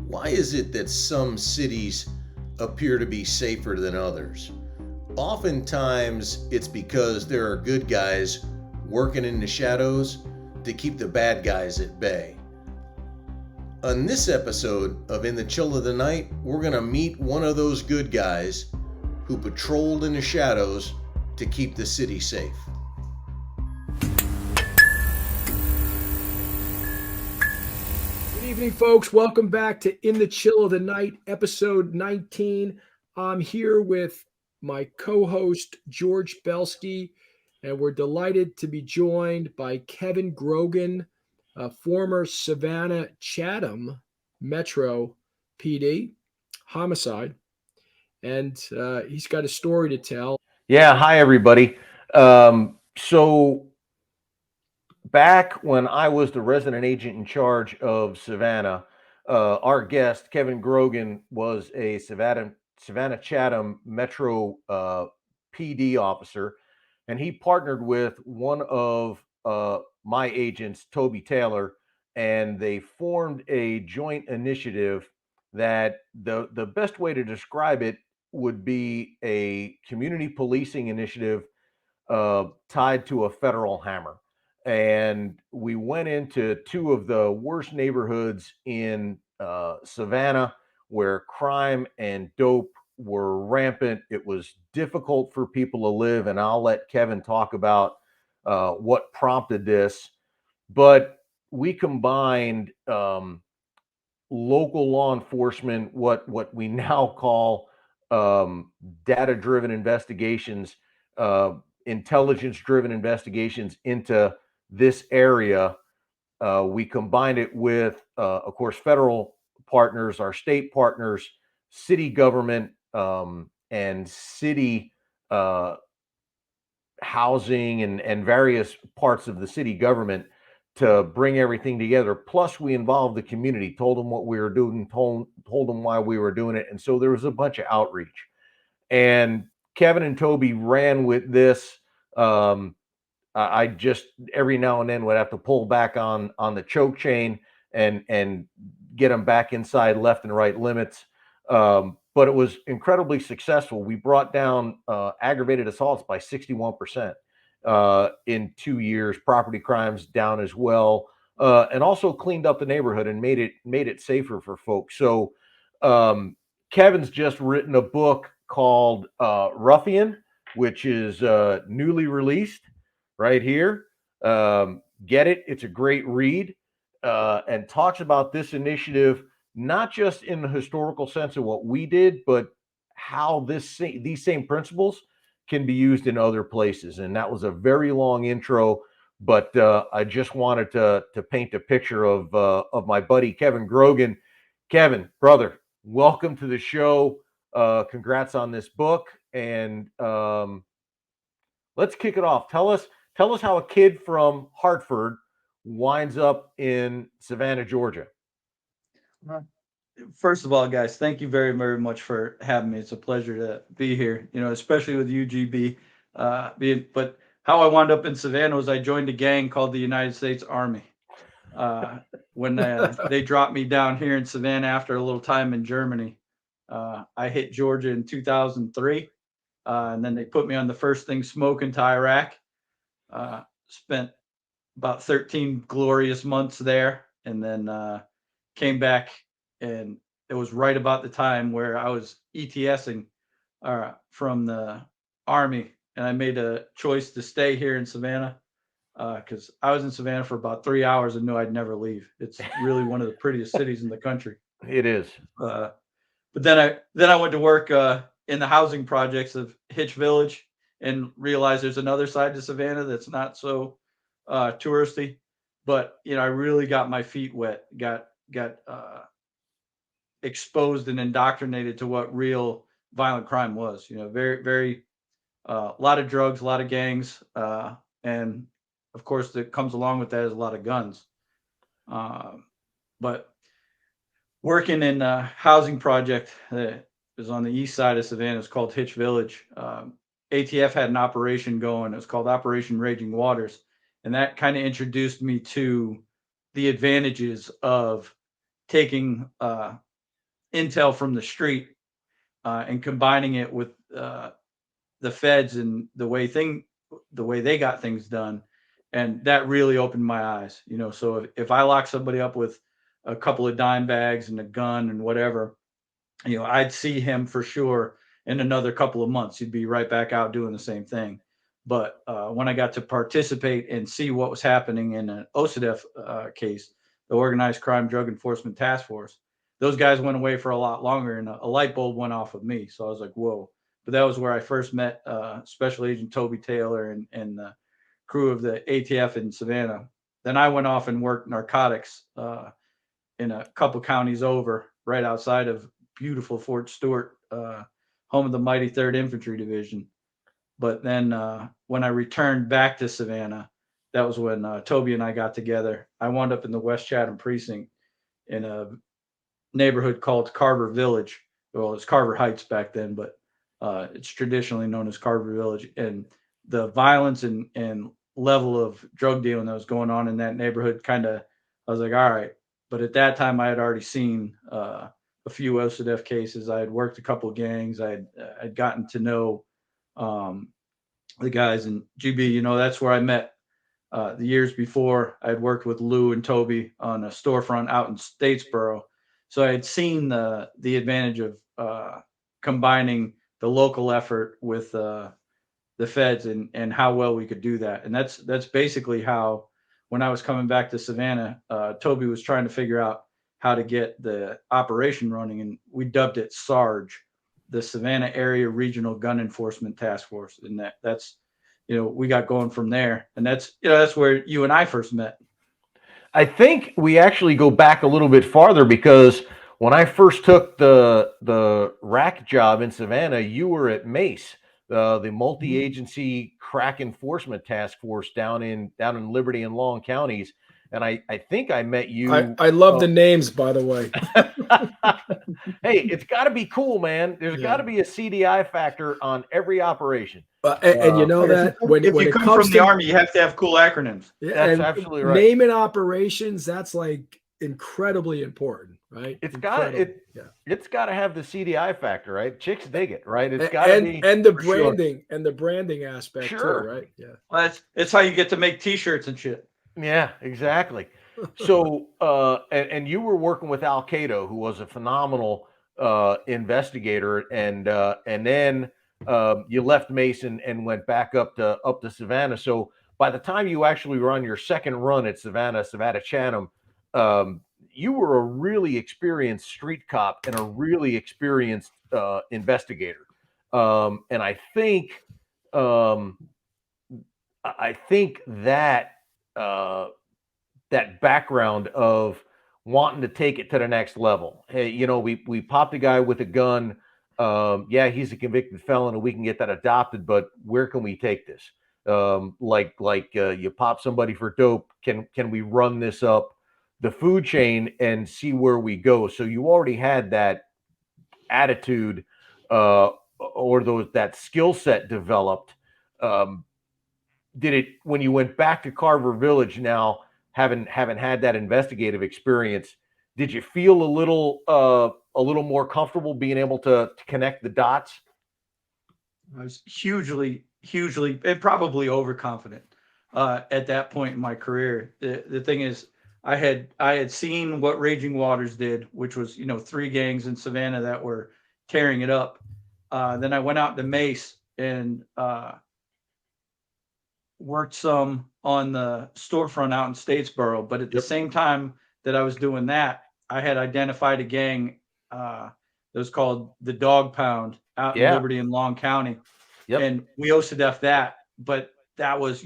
Why is it that some cities appear to be safer than others? Oftentimes, it's because there are good guys working in the shadows to keep the bad guys at bay. On this episode of In the Chill of the Night, we're going to meet one of those good guys who patrolled in the shadows to keep the city safe. Good evening, folks. Welcome back to In the Chill of the Night, episode 19. I'm here with my co-host, George Belsky, and we're delighted to be joined by Kevin Grogan, a former Savannah Chatham Metro PD, Homicide, and he's got a story to tell. Yeah, hi everybody. So back when I was the resident agent in charge of Savannah, our guest Kevin Grogan was a Savannah Chatham Metro PD officer, and he partnered with one of my agents, Toby Taylor, and they formed a joint initiative that the best way to describe it would be a community policing initiative tied to a federal hammer. And we went into two of the worst neighborhoods in Savannah where crime and dope were rampant. It was difficult for people to live. And I'll let Kevin talk about what prompted this. But we combined local law enforcement, what we now call data driven investigations, intelligence driven investigations into this area. We combined it with, of course, federal partners, our state partners, city government, and city housing and various parts of the city government to bring everything together. Plus, we involved the community, told them what we were doing, told them why we were doing it. And so there was a bunch of outreach. And Kevin and Toby ran with this. I just every now and then would have to pull back on the choke chain and get them back inside left and right limits. But it was incredibly successful. We brought down aggravated assaults by 61% in 2 years. Property crimes down as well, and also cleaned up the neighborhood and made it safer for folks. So Kevin's just written a book called Ruffian, which is newly released right here. Get it? It's a great read, and talks about this initiative not just in the historical sense of what we did, but how these same principles can be used in other places. And that was a very long intro, but I just wanted to paint a picture of my buddy Kevin Grogan. Kevin, brother, welcome to the show. Congrats on this book, and let's kick it off. Tell us how a kid from Hartford winds up in Savannah, Georgia. First of all, guys, thank you very, very much for having me. It's a pleasure to be here, especially with UGB. But how I wound up in Savannah was I joined a gang called the United States Army. When they dropped me down here in Savannah after a little time in Germany, I hit Georgia in 2003. And then they put me on the first thing smoking to Iraq. Spent about 13 glorious months there, and then came back, and it was right about the time where I was ETSing from the Army, and I made a choice to stay here in Savannah because I was in Savannah for about 3 hours and knew I'd never leave. It's really one of the prettiest cities in the country. It is. But then I went to work in the housing projects of Hitch Village and realized there's another side to Savannah that's not so touristy. But I really got my feet wet, got exposed and indoctrinated to what real violent crime was. Very, very a lot of drugs, a lot of gangs, and of course that comes along with that is a lot of guns. But working in a housing project that is on the east side of Savannah, it's called Hitch Village. ATF had an operation going. It was called Operation Raging Waters, and that kind of introduced me to the advantages of taking intel from the street and combining it with the feds and the way they got things done, and that really opened my eyes. So if I lock somebody up with a couple of dime bags and a gun and whatever, I'd see him for sure in another couple of months. He'd be right back out doing the same thing. But when I got to participate and see what was happening in an OCDF case, the Organized Crime Drug Enforcement Task Force, those guys went away for a lot longer, and a light bulb went off of me. So I was like, whoa. But that was where I first met Special Agent Toby Taylor and the crew of the ATF in Savannah. Then I went off and worked narcotics in a couple counties over, right outside of beautiful Fort Stewart, home of the mighty 3rd Infantry Division. But then when I returned back to Savannah, that was when Toby and I got together. I wound up in the West Chatham precinct in a neighborhood called Carver Village. Well, it's Carver Heights back then, but it's traditionally known as Carver Village. And the violence and level of drug dealing that was going on in that neighborhood I was like, all right. But at that time, I had already seen a few OCDF cases. I had worked a couple of gangs. I'd gotten to know the guys in GB. That's where I met the years before. I had worked with Lou and Toby on a storefront out in Statesboro. So I had seen the advantage of combining the local effort with the feds and how well we could do that. And that's basically how, when I was coming back to Savannah, Toby was trying to figure out how to get the operation running, and we dubbed it SARG, the Savannah Area Regional Gun Enforcement Task Force. And that's we got going from there. And that's where you and I first met. I think we actually go back a little bit farther, because when I first took the rack job in Savannah, you were at Mace, the multi-agency crack enforcement task force down in Liberty and Long counties. And I think I met you. I love the names, by the way. Hey, it's got to be cool, man. There's got to be a CDI factor on every operation. And you know that when you it come comes from to the Army, you have to have cool acronyms. That's absolutely right. Naming operations, that's like incredibly important, right? It's got to have the CDI factor, right? Chicks dig it, right? It's got to be, and the branding and the branding aspect too, right? Yeah. Well, it's how you get to make T-shirts and shit. Yeah, exactly. So, and you were working with Al Qaeda, who was a phenomenal investigator, and then you left Mason and went back up to Savannah. So by the time you actually were on your second run at Savannah Chatham, you were a really experienced street cop and a really experienced investigator. And I think that that background of wanting to take it to the next level. Hey, we popped a guy with a gun. Yeah, he's a convicted felon, and we can get that adopted. But where can we take this? You pop somebody for dope. Can we run this up the food chain and see where we go? So you already had that attitude or that skill set developed. Did it, when you went back to Carver Village now, having had that investigative experience, did you feel a little more comfortable being able to connect the dots? I was hugely and probably overconfident at that point in my career. The thing is, I had seen what Raging Waters did, which was 3 gangs in Savannah that were tearing it up. Then I went out to Mace and worked some on the storefront out in Statesboro. But at the same time that I was doing that, I had identified a gang that was called the Dog Pound out in Liberty and Long County. And we OCDF that. But that was,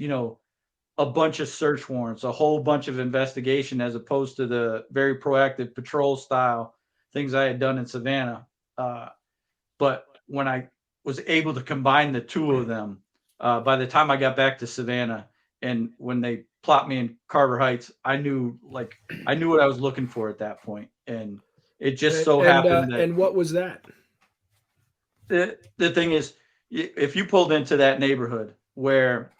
a bunch of search warrants, a whole bunch of investigation, as opposed to the very proactive patrol style things I had done in Savannah. But when I was able to combine the two of them, by the time I got back to Savannah and when they plopped me in Carver Heights, I knew what I was looking for at that point. And it just happened that. And what was that? The thing is, if you pulled into that neighborhood where,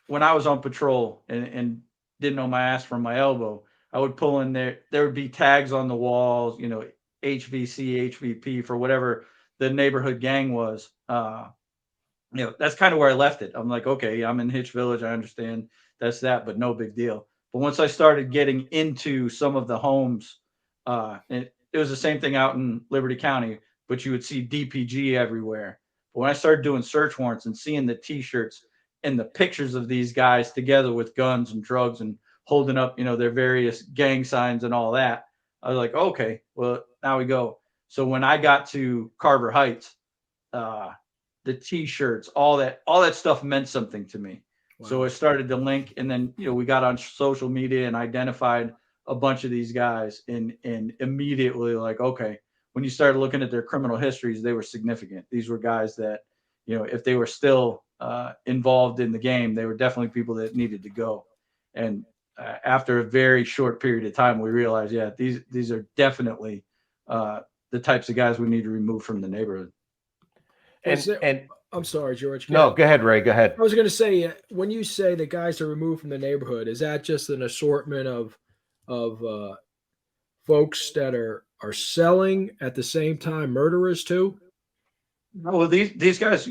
when I was on patrol and didn't know my ass from my elbow, I would pull in there. There would be tags on the walls, HVC, HVP for whatever the neighborhood gang was. That's kind of where I left it. I'm like, okay, I'm in Hitch Village. I understand that's that, but no big deal. But once I started getting into some of the homes, it was the same thing out in Liberty County, but you would see DPG everywhere. But when I started doing search warrants and seeing the T-shirts and the pictures of these guys together with guns and drugs and holding up, their various gang signs and all that, I was like, okay, well, now we go. So when I got to Carver Heights, the T-shirts, all that stuff meant something to me. Wow. So I started to link, and then we got on social media and identified a bunch of these guys, and immediately like, okay, when you started looking at their criminal histories, they were significant. These were guys that, if they were still involved in the game, they were definitely people that needed to go. And after a very short period of time, we realized, yeah, these are definitely the types of guys we need to remove from the neighborhood. And I'm sorry, George. Go ahead, Ray. Go ahead. I was going to say, when you say the guys are removed from the neighborhood, is that just an assortment of folks that are selling at the same time murderers too? Well, these guys,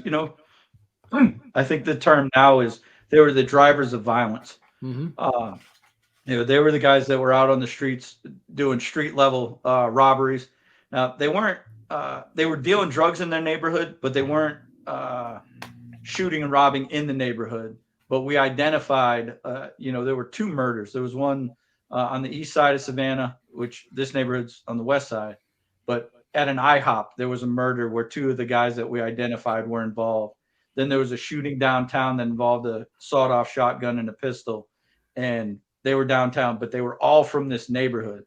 I think the term now is they were the drivers of violence. Mm-hmm. They were the guys that were out on the streets doing street level robberies. Now they weren't. They were dealing drugs in their neighborhood, but they weren't shooting and robbing in the neighborhood. But we identified, there were 2 murders. There was one on the east side of Savannah, which this neighborhood's on the west side. But at an IHOP, there was a murder where 2 of the guys that we identified were involved. Then there was a shooting downtown that involved a sawed-off shotgun and a pistol. And they were downtown, but they were all from this neighborhood.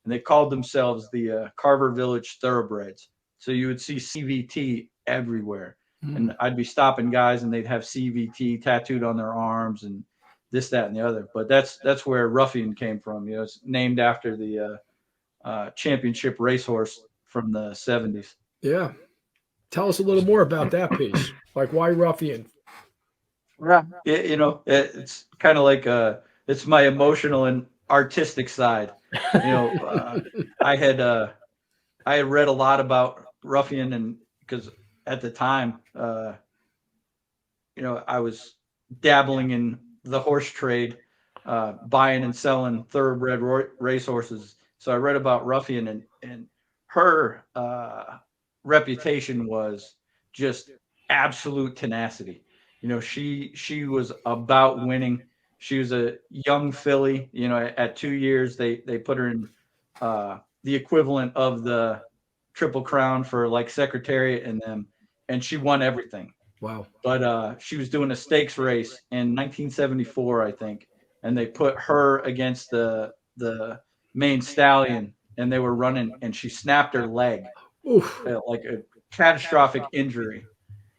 And they called themselves the Carver Village Thoroughbreds. So you would see CVT everywhere. Mm-hmm. And I'd be stopping guys and they'd have CVT tattooed on their arms and this, that, and the other. But that's where Ruffian came from. It's named after the championship racehorse from the 70s. Yeah. Tell us a little more about that piece. Like, why Ruffian? Yeah. It's kind of like it's my emotional and artistic side. I had read a lot about Ruffian, and because at the time, I was dabbling in the horse trade, buying and selling thoroughbred racehorses. So I read about Ruffian, and her reputation was just absolute tenacity. She was about winning. She was a young filly. At 2 years, they put her in the equivalent of the Triple Crown for like Secretariat and them, and she won everything. Wow. But she was doing a stakes race in 1974, I think, and they put her against the main stallion, and they were running, and she snapped her leg. Oof. Like a catastrophic injury.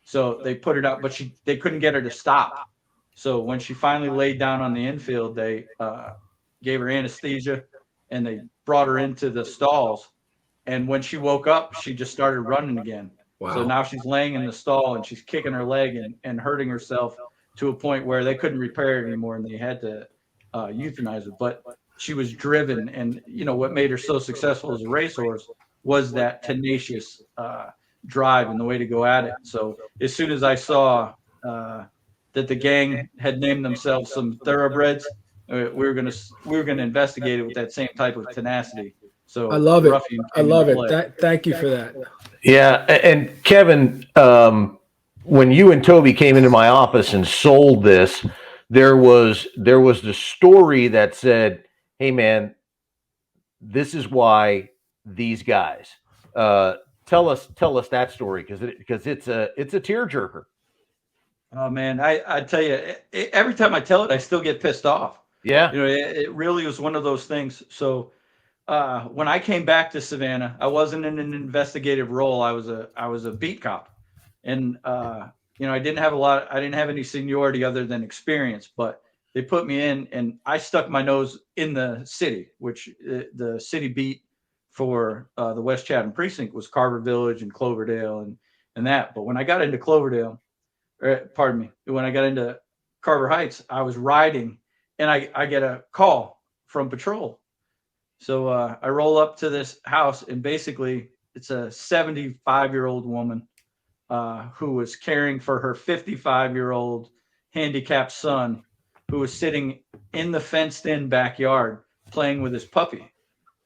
So they put it out, but they couldn't get her to stop. So when she finally laid down on the infield, they gave her anesthesia, and they brought her into the stalls. And when she woke up, she just started running again. Wow. So now she's laying in the stall and she's kicking her leg and hurting herself to a point where they couldn't repair it anymore, and they had to euthanize her. But she was driven, and what made her so successful as a racehorse was that tenacious drive and the way to go at it. So as soon as I saw that the gang had named themselves some Thoroughbreds, we were gonna investigate it with that same type of tenacity. So I love it. I love it. Thank you for that. Yeah, and Kevin, when you and Toby came into my office and sold this, there was the story that said, "Hey, man, this is why these guys." Tell us that story, because it's a tearjerker. Oh man, I tell you, every time I tell it, I still get pissed off. Yeah, it really was one of those things. So when I came back to Savannah, I wasn't in an investigative role. I was a beat cop, and I didn't have any seniority other than experience. But they put me in, and I stuck my nose in the city, which the city beat for the West Chatham precinct was Carver Village and Cloverdale and that. But when I got into when I got into Carver Heights, I was riding, and I get a call from patrol So I roll up to this house, and basically it's a 75-year-old woman who was caring for her 55-year-old handicapped son, who was sitting in the fenced-in backyard playing with his puppy.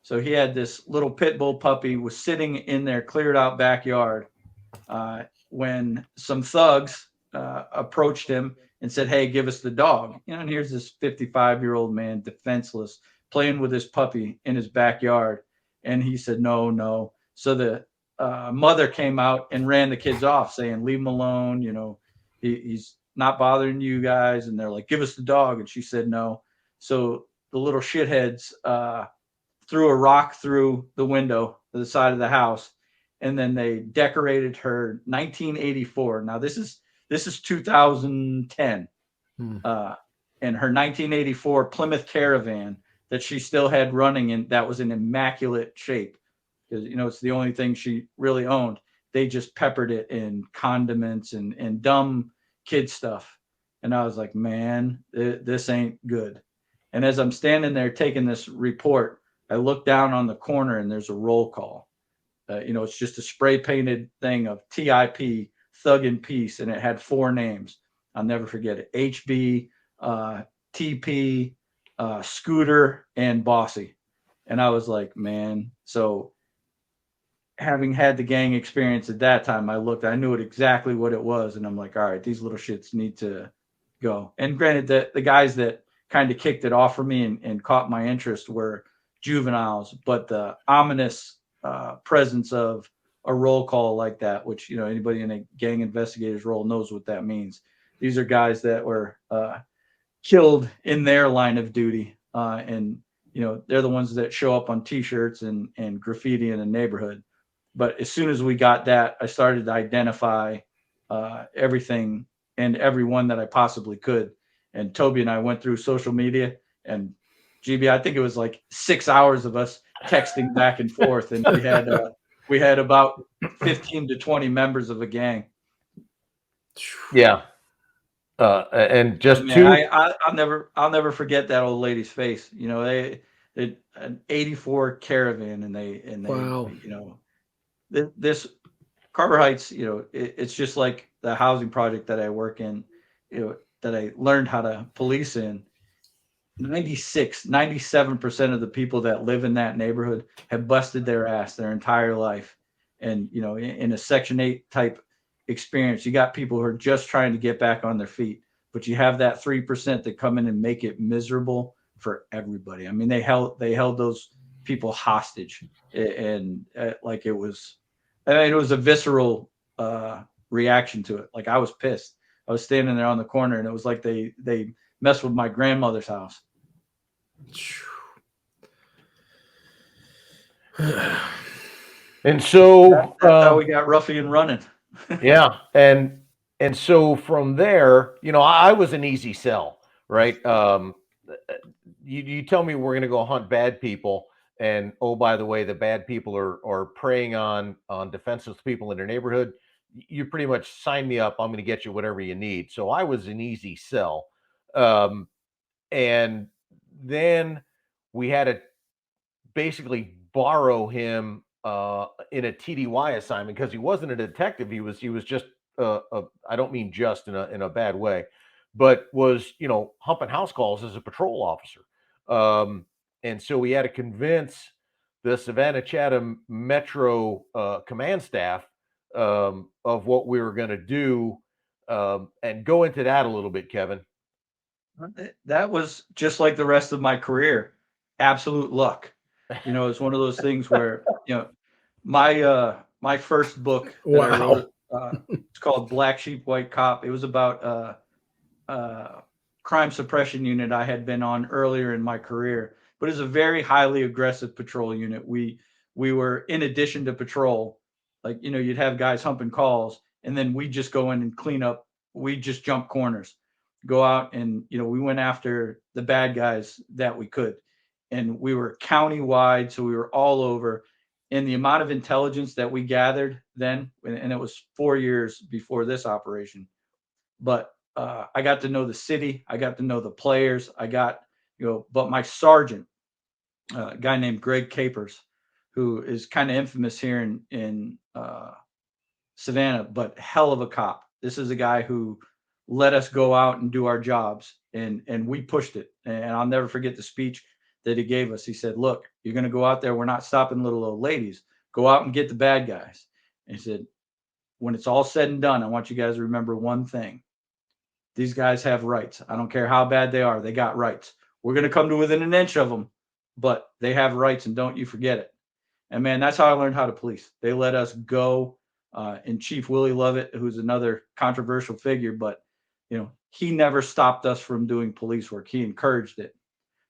So he had this little pit bull puppy, was sitting in their cleared out backyard when some thugs approached him and said, "Hey, give us the dog." And here's this 55-year-old man, defenseless, playing with his puppy in his backyard. And he said, "No, no." So the mother came out and ran the kids off, saying, "Leave him alone. He's not bothering you guys." And they're like, "Give us the dog." And she said, "No." So the little shitheads threw a rock through the window to the side of the house, and then they decorated her 1984. Now this is 2010, and her 1984 Plymouth Caravan that she still had running, and that was in immaculate shape because it's the only thing she really owned. They just peppered it in condiments and dumb kid stuff, and I was like, man, this ain't good. And as I'm standing there taking this report, I look down on the corner and there's a roll call. It's just a spray painted thing of TIP, Thug in Peace, and it had 4 names. I'll never forget it: HB, TP, Scooter, and Bossy. And I was like, man. So having had the gang experience at that time, I knew exactly what it was, and I'm like, all right, these little shits need to go. And granted, the guys that kind of kicked it off for me and caught my interest were juveniles, but the ominous presence of a roll call like that, which anybody in a gang investigator's role knows what that means. These are guys that were killed in their line of duty, and they're the ones that show up on T-shirts and graffiti in the neighborhood. But as soon as we got that, I started to identify everything and everyone that I possibly could. And Toby and I went through social media, and GB, I think it was like 6 hours of us texting back and forth, and we had about 15 to 20 members of a gang. Yeah. And just Man, I'll never forget that old lady's face. They an 84 Caravan, and they Wow. this Carver Heights, it's just like the housing project that I work in, that I learned how to police in. 97% of the people that live in that neighborhood have busted their ass their entire life. And, in a Section 8 type experience, you got people who are just trying to get back on their feet, but you have that 3% that come in and make it miserable for everybody. I mean, they held those people hostage, and like it was a visceral reaction to it. Like I was pissed. I was standing there on the corner, and it was like they messed with my grandmother's house. And so that's how we got Ruffian running. Yeah. And so from there, I was an easy sell, right? You tell me we're going to go hunt bad people, and oh, by the way, the bad people are preying on defenseless people in their neighborhood. You pretty much sign me up. I'm going to get you whatever you need. So I was an easy sell. And then we had to basically borrow him in a TDY assignment because he wasn't a detective. He was just I don't mean just in a bad way, but was humping house calls as a patrol officer. And so we had to convince the Savannah Chatham Metro command staff of what we were going to do, and go into that a little bit, Kevin. That was just like the rest of my career. Absolute luck. It's one of those things where, my first book that I wrote, it's called Black Sheep, White Cop. It was about crime suppression unit I had been on earlier in my career, but it's a very highly aggressive patrol unit. We were, in addition to patrol, like, you'd have guys humping calls, and then we just go in and clean up. We just jump corners, go out, and we went after the bad guys that we could. And we were county-wide, so we were all over. And the amount of intelligence that we gathered then, and it was 4 years before this operation, but I got to know the city, I got to know the players, but my sergeant a guy named Greg Capers, who is kind of infamous here in Savannah, but hell of a cop. This is a guy who let us go out and do our jobs, and we pushed it. And I'll never forget the speech that he gave us. He said, "Look, you're going to go out there. We're not stopping little old ladies. Go out and get the bad guys." And he said, "When it's all said and done, I want you guys to remember one thing. These guys have rights. I don't care how bad they are. They got rights. We're going to come to within an inch of them, but they have rights, and don't you forget it." And man, that's how I learned how to police. They let us go. And Chief Willie Lovett, who's another controversial figure, but he never stopped us from doing police work. He encouraged it.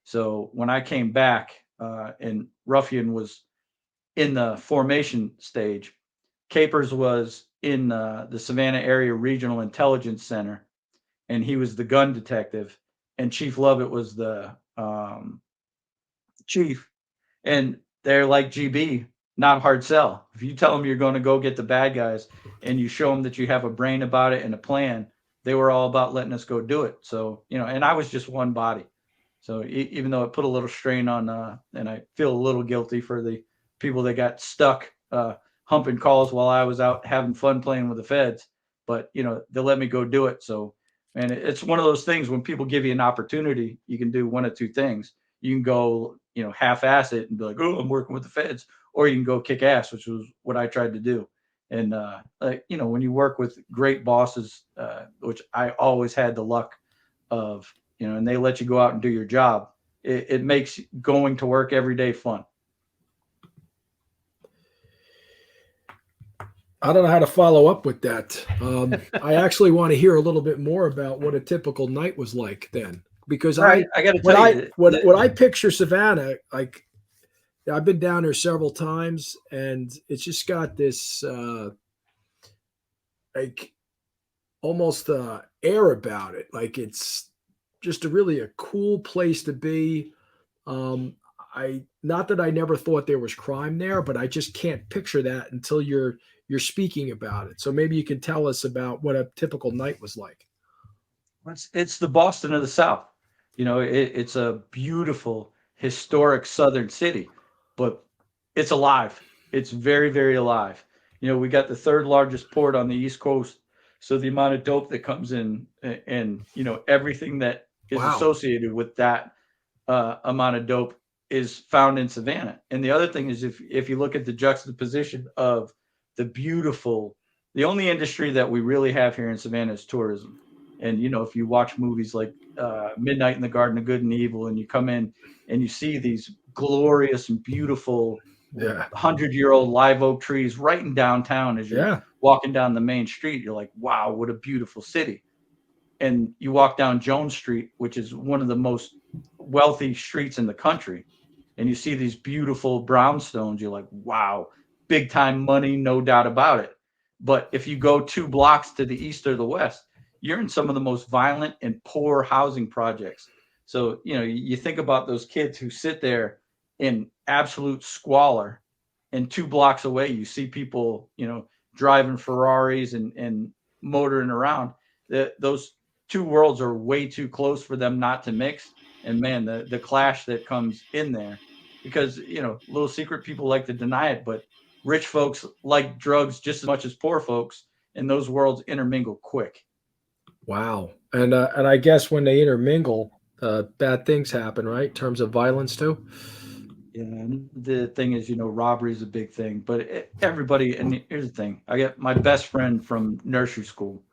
So when I came back, and Ruffian was in the formation stage, Capers was in the Savannah Area Regional Intelligence Center, and he was the gun detective, and Chief Lovett was the chief. And they're like, GB, not hard sell. If you tell them you're going to go get the bad guys and you show them that you have a brain about it and a plan, they were all about letting us go do it. So, and I was just one body. So even though it put a little strain on, and I feel a little guilty for the people that got stuck humping calls while I was out having fun playing with the feds, but they let me go do it. So, and it's one of those things when people give you an opportunity, you can do one of two things. You can go, half-ass it and be like, "Oh, I'm working with the feds," or you can go kick ass, which was what I tried to do. And when you work with great bosses, which I always had the luck of, and they let you go out and do your job, it makes going to work every day fun. I don't know how to follow up with that. I actually want to hear a little bit more about what a typical night was like then, because I got to tell you, when I picture Savannah, like I've been down there several times, and it's just got this like almost air about it. Like it's just really a cool place to be. Not that I never thought there was crime there, but I just can't picture that until you're speaking about it. So maybe you can tell us about what a typical night was like. It's the Boston of the South. It's a beautiful, historic Southern city, but it's alive. It's very, very alive. We got the third largest port on the East Coast. So the amount of dope that comes in and everything that is associated with that amount of dope is found in Savannah. And the other thing is, if you look at the juxtaposition of the only industry that we really have here in Savannah is tourism. And, if you watch movies like Midnight in the Garden of Good and Evil, and you come in and you see these glorious and beautiful 100-year-old live oak trees right in downtown as you're walking down the main street, you're like, wow, what a beautiful city. And you walk down Jones Street, which is one of the most wealthy streets in the country, and you see these beautiful brownstones, you're like, wow, big time money, no doubt about it. But if you go 2 blocks to the east or the west, you're in some of the most violent and poor housing projects. So, you think about those kids who sit there in absolute squalor, and 2 blocks away, you see people, driving Ferraris and motoring around. Those two worlds are way too close for them not to mix. And man, the clash that comes in there, because, little secret, people like to deny it, but rich folks like drugs just as much as poor folks, and those worlds intermingle quick. Wow. And I guess when they intermingle, bad things happen, right? In terms of violence too. Yeah, and the thing is, robbery is a big thing, but everybody, and here's the thing, I got my best friend from nursery school,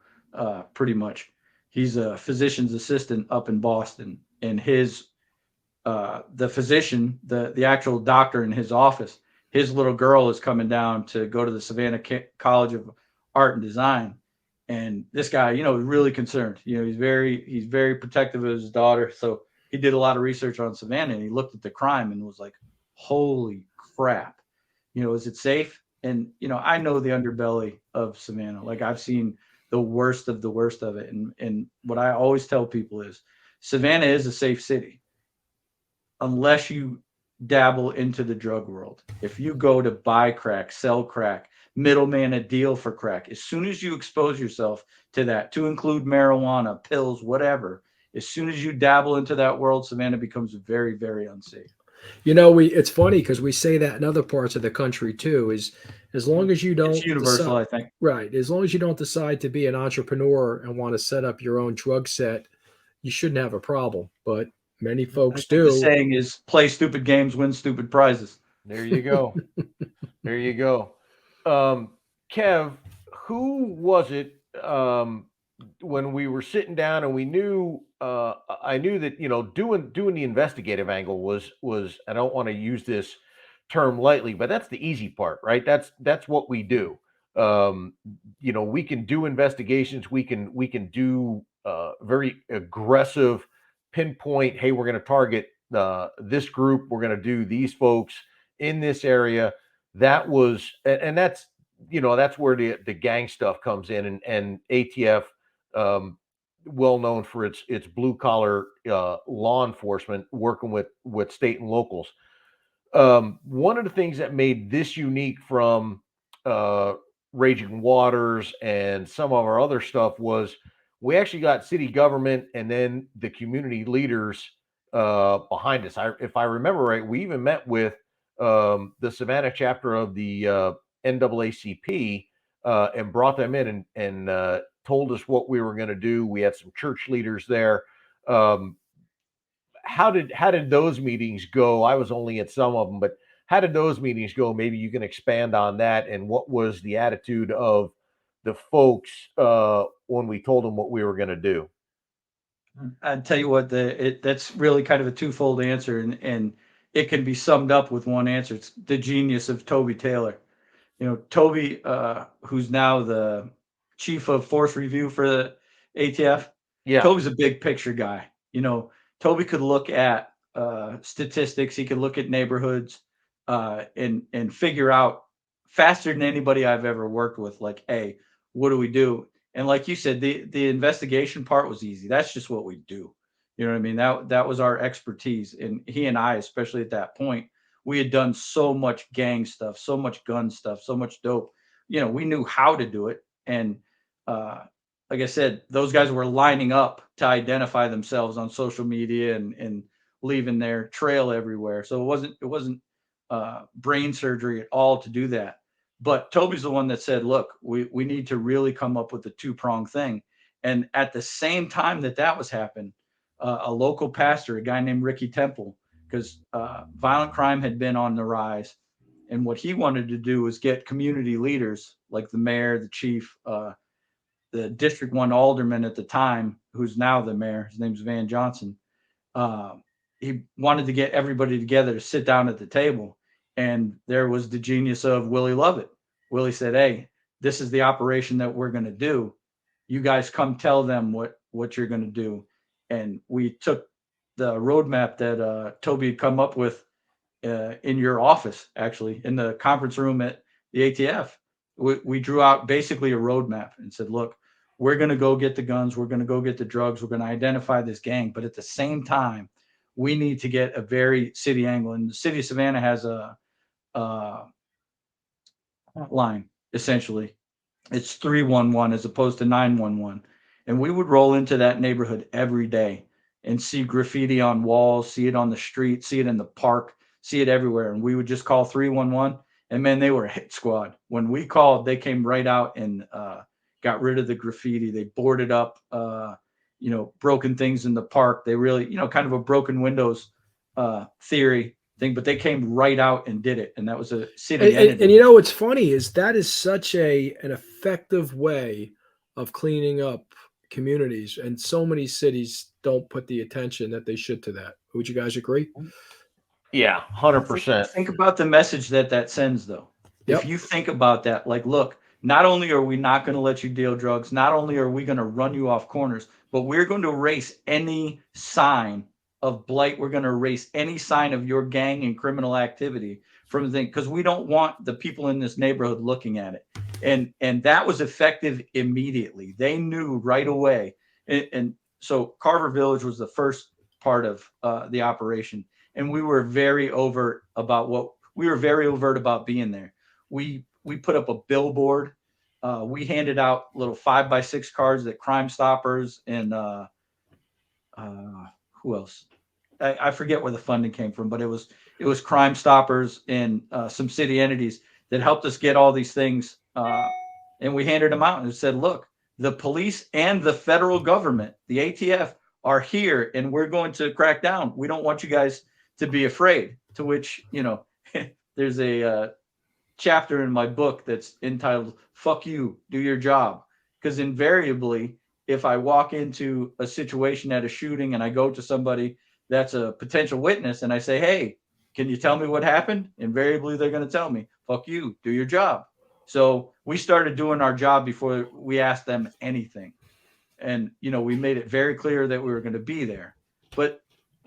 pretty much. He's a physician's assistant up in Boston, and the physician, the actual doctor in his office, his little girl is coming down to go to the Savannah College of Art and Design. And this guy, is really concerned. He's very protective of his daughter. So he did a lot of research on Savannah, and he looked at the crime and was like, holy crap. Is it safe? And, I know the underbelly of Savannah. Like, I've seen the worst of it. And what I always tell people is Savannah is a safe city unless you dabble into the drug world. If you go to buy crack, sell crack, middleman a deal for crack, as soon as you expose yourself to that, to include marijuana, pills, whatever, as soon as you dabble into that world, Savannah becomes very, very unsafe. It's funny because we say that in other parts of the country too, is as long as you It's don't universal, decide, I think. right, as long as you don't decide to be an entrepreneur and want to set up your own drug set, you shouldn't have a problem. But many I folks think the do. saying is play stupid games, win stupid prizes. There you go. There you go. Kev, who was it when we were sitting down and we knew I knew that doing the investigative angle was I don't want to use this term lightly, but that's the easy part, right? That's what we do. We can do investigations. We can do very aggressive pinpoint. Hey, we're going to target this group. We're going to do these folks in this area. That was, and that's where the gang stuff comes in, and ATF, well known for its blue collar law enforcement working with state and locals. One of the things that made this unique from uh, Raging Waters and some of our other stuff was we actually got city government and then the community leaders behind us. If I remember right, we even met with the Savannah chapter of the NAACP and brought them in and told us what we were going to do. We had some church leaders there. Um, how did those meetings go? I was only at some of them, but how did those meetings go? Maybe you can expand on that. And what was the attitude of the folks when we told them what we were going to do? I tell you what, that's really kind of a twofold answer, and it can be summed up with one answer. It's the genius of Toby Taylor. Toby, who's now the chief of force review for the ATF. Yeah, Toby's a big picture guy. Toby could look at statistics. He could look at neighborhoods and figure out faster than anybody I've ever worked with. Like, hey, what do we do? And like you said, the investigation part was easy. That's just what we do. You know what I mean? That was our expertise. And he and I, especially at that point, we had done so much gang stuff, so much gun stuff, so much dope. We knew how to do it. And like I said, those guys were lining up to identify themselves on social media and leaving their trail everywhere. So it wasn't brain surgery at all to do that. But Toby's the one that said, look, we need to really come up with a two-pronged thing. And at the same time that was happening, a local pastor, a guy named Ricky Temple, because violent crime had been on the rise. And what he wanted to do was get community leaders like the mayor, the chief, the District 1 alderman at the time, who's now the mayor. His name's Van Johnson. He wanted to get everybody together to sit down at the table. And there was the genius of Willie Lovett. Willie said, hey, this is the operation that we're going to do. You guys come tell them what you're going to do. And we took the roadmap that Toby had come up with in your office, actually, in the conference room at the ATF. We drew out basically a roadmap and said, look, we're going to go get the guns. We're going to go get the drugs. We're going to identify this gang. But at the same time, we need to get a very city angle. And the city of Savannah has a line, essentially. It's 311 as opposed to 911. And we would roll into that neighborhood every day and see graffiti on walls, see it on the street, see it in the park, see it everywhere. And we would just call 311. And man, they were a hit squad. When we called, they came right out and got rid of the graffiti. They boarded up, broken things in the park. They really, kind of a broken windows theory thing, but they came right out and did it. And that was a city entity. And what's funny is that is such an effective way of cleaning up communities. And so many cities don't put the attention that they should to that. Would you guys agree? Yeah, 100%. Think about the message that sends, though. Yep. If you think about that, like, look, not only are we not going to let you deal drugs, not only are we going to run you off corners, but we're going to erase any sign of blight. We're going to erase any sign of your gang and criminal activity from the thing, because we don't want the people in this neighborhood looking at it. And that was effective immediately. They knew right away. And so Carver Village was the first part of the operation. And we were very overt about being there. We put up a billboard. We handed out little 5x6 cards that Crime Stoppers and who else? I forget where the funding came from, but it was it was Crime Stoppers and some city entities that helped us get all these things. And we handed them out and said, look, the police and the federal government, the ATF, are here and we're going to crack down. We don't want you guys to be afraid. To which, there's a chapter in my book that's entitled "Fuck You, Do Your Job." Because invariably, if I walk into a situation at a shooting and I go to somebody that's a potential witness and I say, hey, can you tell me what happened? Invariably, they're going to tell me, fuck you, do your job. So we started doing our job before we asked them anything. And, we made it very clear that we were going to be there. But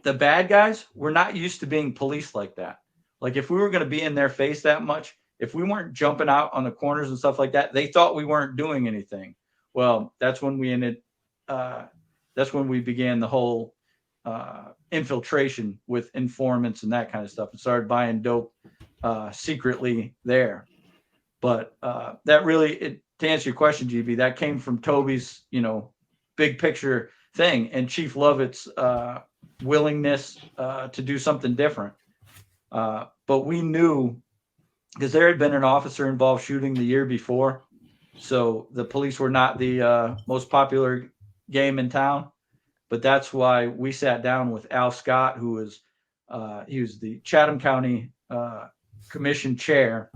the bad guys were not used to being policed like that. Like if we were going to be in their face that much, if we weren't jumping out on the corners and stuff like that, they thought we weren't doing anything. Well, that's when we began the whole infiltration with informants and that kind of stuff and started buying dope secretly there. But that really, to answer your question, GB, that came from Toby's, big picture thing and Chief Lovett's willingness to do something different. But we knew, because there had been an officer involved shooting the year before. So the police were not the most popular game in town. But that's why we sat down with Al Scott, who was he was the Chatham County Commission chair,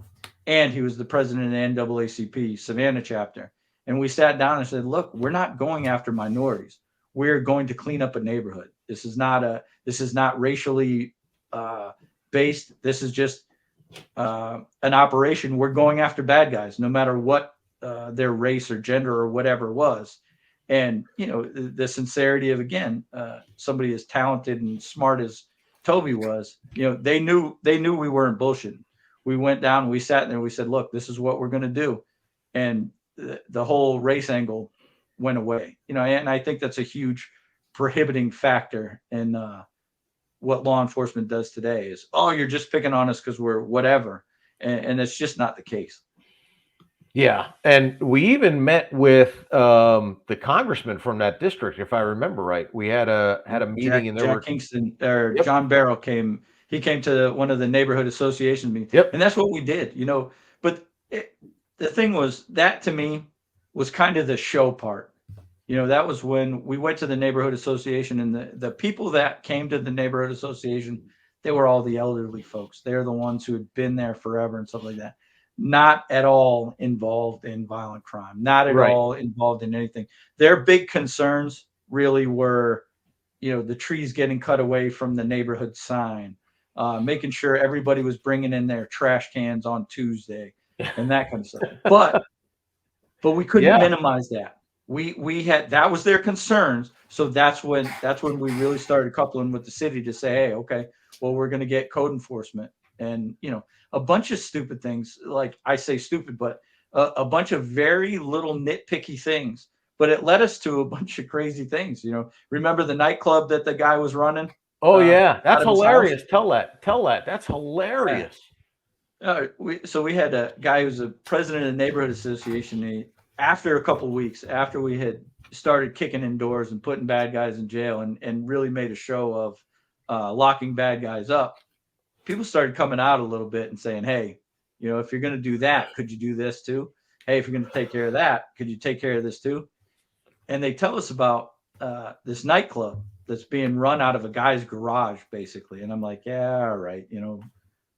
and he was the president of the NAACP Savannah chapter. And we sat down and said, look, we're not going after minorities. We're going to clean up a neighborhood. This is not racially based. This is just an operation. We're going after bad guys, no matter what their race or gender or whatever it was. And, the sincerity of, again, somebody as talented and smart as Toby was, they knew we weren't bullshitting. We went down, we sat there, we said, look, this is what we're going to do. And the whole race angle went away, and I think that's a huge prohibiting factor in what law enforcement does today is, oh, you're just picking on us because we're whatever. And it's just not the case. Yeah. And we even met with the congressman from that district, if I remember right. We had a meeting and there Kingston or yep. John Barrow came. He came to one of the neighborhood association meetings. Yep. And that's what we did, But the thing was, that to me was kind of the show part. That was when we went to the neighborhood association, and the people that came to the neighborhood association, they were all the elderly folks. They're the ones who had been there forever and stuff like that. Not at all involved in violent crime, not at all involved in anything. Their big concerns really were, the trees getting cut away from the neighborhood sign, making sure everybody was bringing in their trash cans on Tuesday and that kind of stuff. But we couldn't minimize that. We had, that was their concerns. So that's when we really started coupling with the city to say, hey, okay, well, we're going to get code enforcement and, a bunch of stupid things. Like I say stupid, but a bunch of very little nitpicky things, but it led us to a bunch of crazy things. Remember the nightclub that the guy was running? Oh yeah. That's hilarious. Tell that. That's hilarious. We had a guy who's a president of the neighborhood association. After a couple of weeks, after we had started kicking indoors and putting bad guys in jail and really made a show of locking bad guys up, people started coming out a little bit and saying, hey, if you're going to do that, could you do this too? Hey, if you're going to take care of that, could you take care of this too? And they tell us about this nightclub that's being run out of a guy's garage, basically. And I'm like, yeah, all right,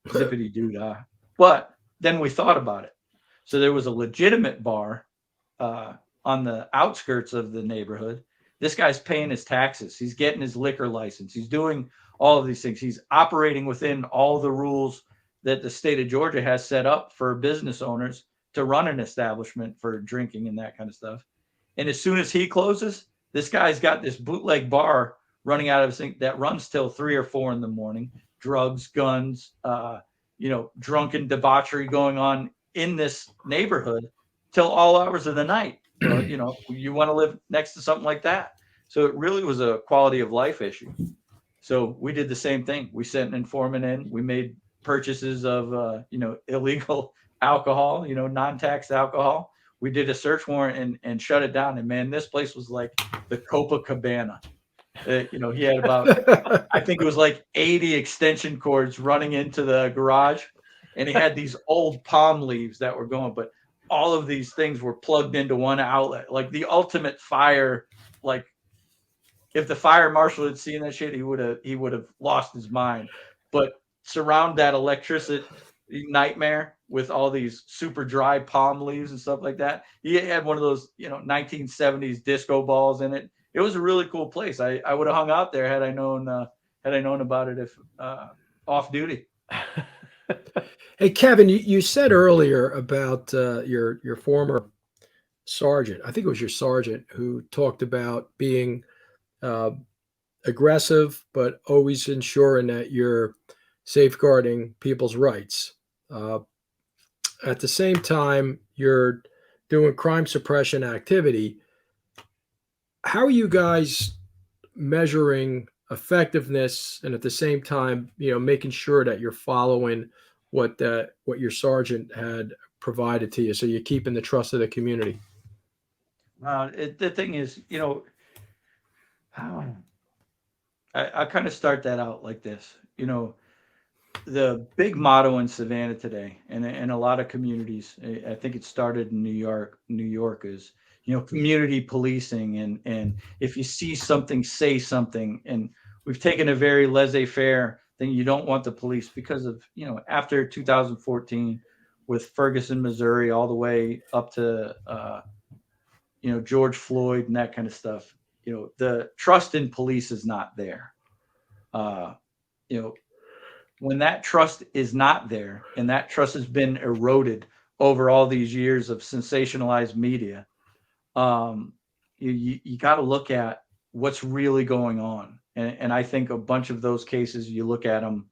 zippity doo dah. But then we thought about it. So there was a legitimate bar on the outskirts of the neighborhood. This guy's paying his taxes. He's getting his liquor license. He's doing all of these things. He's operating within all the rules that the state of Georgia has set up for business owners to run an establishment for drinking and that kind of stuff. And as soon as he closes, this guy's got this bootleg bar running out of his thing that runs till 3 or 4 in the morning. Drugs, guns, drunken debauchery going on in this neighborhood till all hours of the night. You want to live next to something like that. So it really was a quality of life issue. So we did the same thing. We sent an informant in. We made purchases of, illegal alcohol, non-taxed alcohol. We did a search warrant and shut it down. And man, this place was like the Copacabana. He had about, I think it was like 80 extension cords running into the garage, and he had these old palm leaves that were going, but all of these things were plugged into one outlet, like the ultimate fire. Like if the fire marshal had seen that shit, he would have lost his mind. But surround that electricity nightmare with all these super dry palm leaves and stuff like that. He had one of those, 1970s disco balls in it. It was a really cool place. I would have hung out there had I known about it if off duty. Hey, Kevin, you said earlier about your former sergeant. I think it was your sergeant who talked about being uh, aggressive, but always ensuring that you're safeguarding people's rights. At the same time, you're doing crime suppression activity. How are you guys measuring effectiveness, and at the same time, making sure that you're following what your sergeant had provided to you, so you're keeping the trust of the community? The thing is, I kind of start that out like this. The big motto in Savannah today, and a lot of communities, I think it started in New York. New York is, community policing, and if you see something, say something. And we've taken a very laissez-faire thing. You don't want the police because of, after 2014, with Ferguson, Missouri, all the way up to George Floyd and that kind of stuff. The trust in police is not there. When that trust is not there, and that trust has been eroded over all these years of sensationalized media, you got to look at what's really going on. And I think a bunch of those cases, you look at them,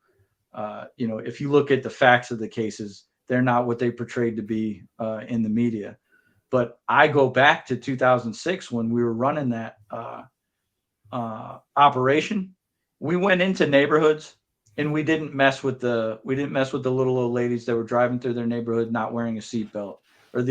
if you look at the facts of the cases, they're not what they portrayed to be in the media. But I go back to 2006 when we were running that operation. We went into neighborhoods, and we didn't mess with the little old ladies that were driving through their neighborhood not wearing a seatbelt, or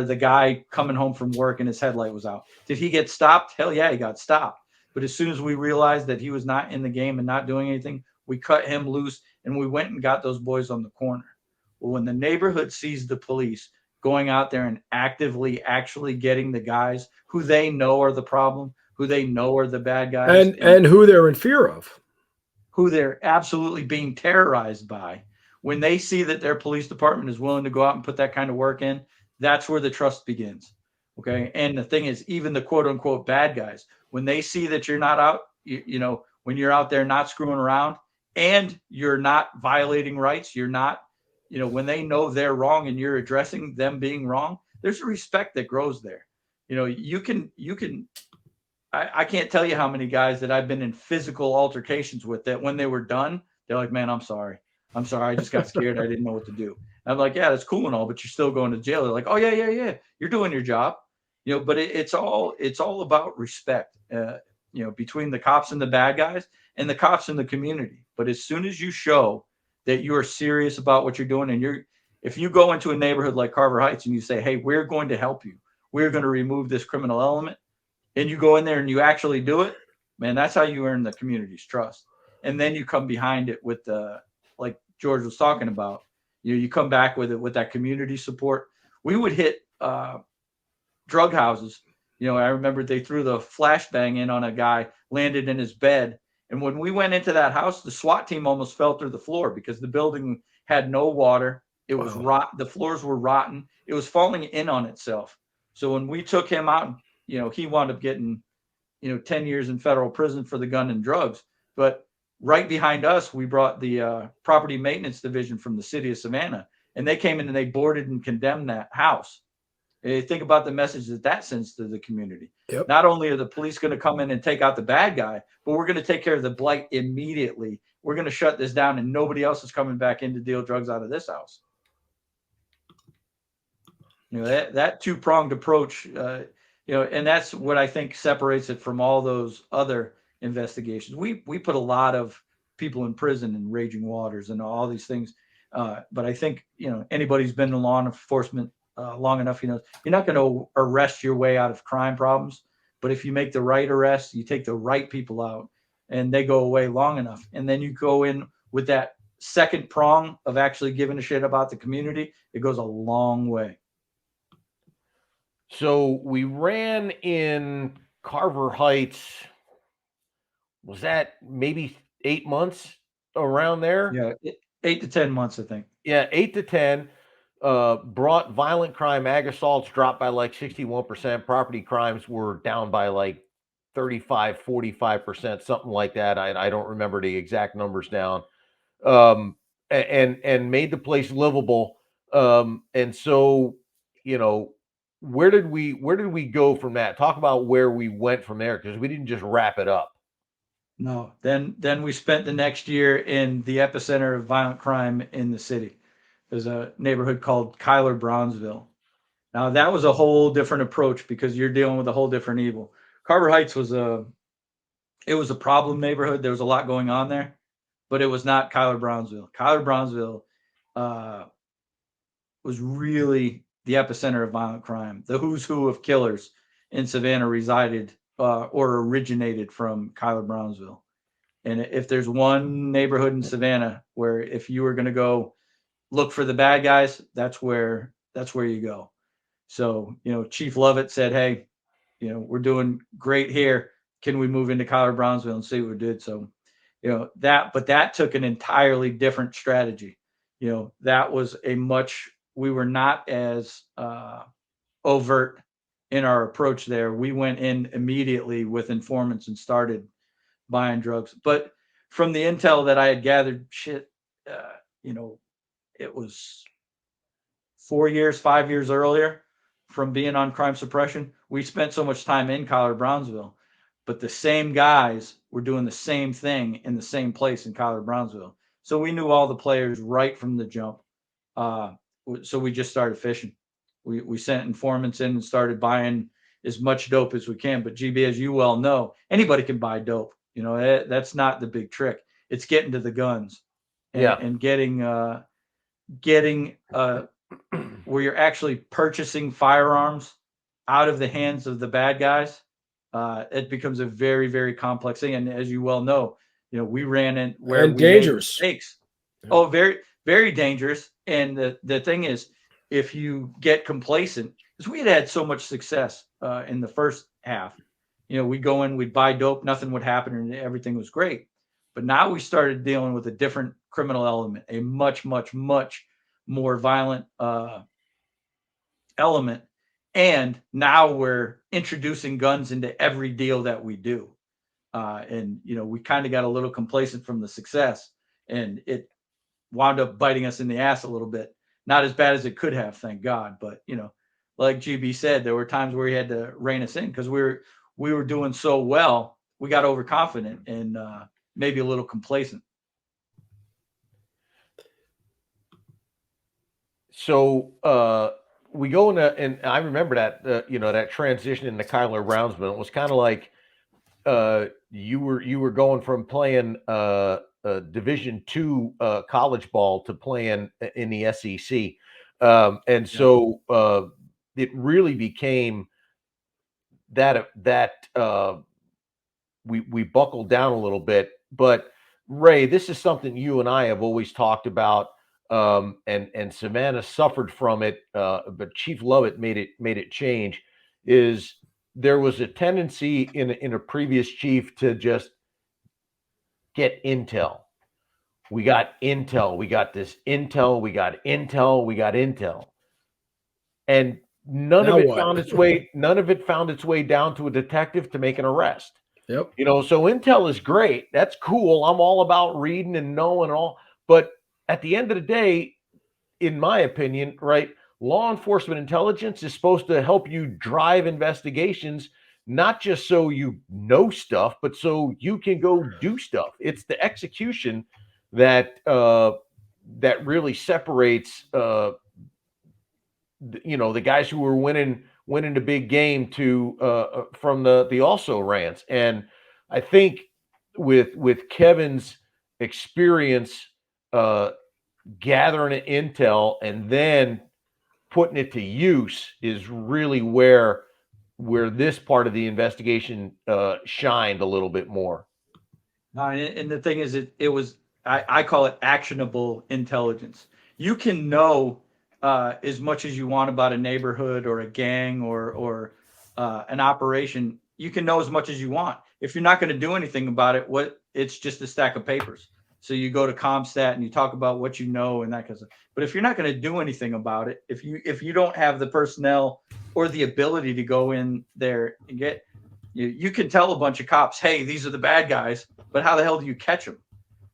the guy coming home from work and his headlight was out. Did he get stopped? Hell yeah, he got stopped. But as soon as we realized that he was not in the game and not doing anything, we cut him loose, and we went and got those boys on the corner. Well, when the neighborhood sees the police going out there and actively actually getting the guys who they know are the problem, who they know are the bad guys, and who they're in fear of, who they're absolutely being terrorized by, when they see that their police department is willing to go out and put that kind of work in, that's where the trust begins. Okay. And the thing is, even the quote unquote bad guys, when they see that you're not out, when you're out there not screwing around and you're not violating rights, you're not, when they know they're wrong and you're addressing them being wrong, there's a respect that grows there. I can't tell you how many guys that I've been in physical altercations with that when they were done, they're like, man, I'm sorry. I just got scared. I didn't know what to do. And I'm like, yeah, that's cool and all, but you're still going to jail. They're like, oh yeah. You're doing your job. But it's all about respect, between the cops and the bad guys and the cops in the community. But as soon as you show that you are serious about what you're doing, and if you go into a neighborhood like Carver Heights and you say, hey, we're going to help you, we're going to remove this criminal element, and you go in there and you actually do it, man, that's how you earn the community's trust. And then you come behind it with like George was talking about, you come back with it with that community support. We would hit drug houses. I remember they threw the flashbang in on a guy, landed in his bed. And when we went into that house, the SWAT team almost fell through the floor because the building had no water. It was rot. The floors were rotten. It was falling in on itself. So when we took him out, he wound up getting, 10 years in federal prison for the gun and drugs. But right behind us, we brought the property maintenance division from the city of Savannah, and they came in and they boarded and condemned that house. Think about the message that sends to the community. Yep. Not only are the police going to come in and take out the bad guy, but we're going to take care of the blight immediately. We're going to shut this down, and nobody else is coming back in to deal drugs out of this house. That two-pronged approach, and that's what I think separates it from all those other investigations. We put a lot of people in prison and raging waters and all these things. But I think, anybody who's been in law enforcement long enough, you're not going to arrest your way out of crime problems, But if you make the right arrests, you take the right people out, and they go away long enough, and then you go in with that second prong of actually giving a shit about the community, it goes a long way. So we ran in Carver Heights. Was that maybe 8 months around there? Yeah, 8 to 10 months, I think. Yeah, 8 to 10. Brought violent crime, ag assaults dropped by like 61%. Property crimes were down by like 35, 45%, something like that. I don't remember the exact numbers down. And made the place livable. And so, you know, where did we go from that? Talk about where we went from there, because we didn't just wrap it up. No, then we spent the next year in the epicenter of violent crime in the city. There's a neighborhood called Kyler Brownsville. Now that was a whole different approach because you're dealing with a whole different evil. Carver Heights was a problem neighborhood. There was a lot going on there, but it was not Kyler Brownsville. Kyler Brownsville was really the epicenter of violent crime. The who's who of killers in Savannah resided or originated from Kyler Brownsville. And if there's one neighborhood in Savannah where if you were going to go look for the bad guys, that's where you go. So, Chief Lovett said, "Hey, we're doing great here. Can we move into Kyler Brownsville and see what we did?" So, that took an entirely different strategy. That was we were not as overt in our approach there. We went in immediately with informants and started buying drugs. But from the intel that I had gathered, it was 5 years earlier from being on crime suppression. We spent so much time in Kyler Brownsville, but the same guys were doing the same thing in the same place in Kyler Brownsville. So we knew all the players right from the jump. So we just started fishing. We sent informants in and started buying as much dope as we can. But GB, as you well know, anybody can buy dope. That's not the big trick. It's getting to the guns and getting where you're actually purchasing firearms out of the hands of the bad guys. It becomes a very, very complex thing. And as you well know, we ran in where and we dangerous made mistakes. Oh, very, very dangerous. And the thing is, if you get complacent, because we had so much success in the first half, we'd go in, we'd buy dope, nothing would happen, and everything was great. But now we started dealing with a different criminal element, a much, much, much more violent element. And now we're introducing guns into every deal that we do. And we kind of got a little complacent from the success, and it wound up biting us in the ass a little bit. Not as bad as it could have, thank God. But like GB said, there were times where he had to rein us in because we were doing so well. We got overconfident and maybe a little complacent. So we go into, and I remember that that transition into Kyler Brownsville. It was kind of like you were going from playing Division II college ball to playing in the SEC, and so it really became that we buckled down a little bit. But Ray, this is something you and I have always talked about. And Savannah suffered from it, but Chief Lovett made it change. Is there was a tendency in a previous chief to just get intel. We got intel. We got this intel. We got intel. We got intel. And none of it found its way. None of it found its way down to a detective to make an arrest. Yep. So intel is great. That's cool. I'm all about reading and knowing and all. But at the end of the day, in my opinion, right, law enforcement intelligence is supposed to help you drive investigations, not just so you know stuff, but so you can go do stuff. It's the execution that that really separates the guys who were winning the big game to from the also rans. And I think with Kevin's experience gathering intel and then putting it to use is really where where this part of the investigation shined a little bit more. And the thing is, it was, I call it actionable intelligence. You can know as much as you want about a neighborhood or a gang or an operation. You can know as much as you want. If you're not going to do anything about it, it's just a stack of papers. So you go to ComStat and you talk about what you know and that kind of stuff. But if you're not going to do anything about it, if you don't have the personnel or the ability to go in there and get, you can tell a bunch of cops, hey, these are the bad guys, but how the hell do you catch them?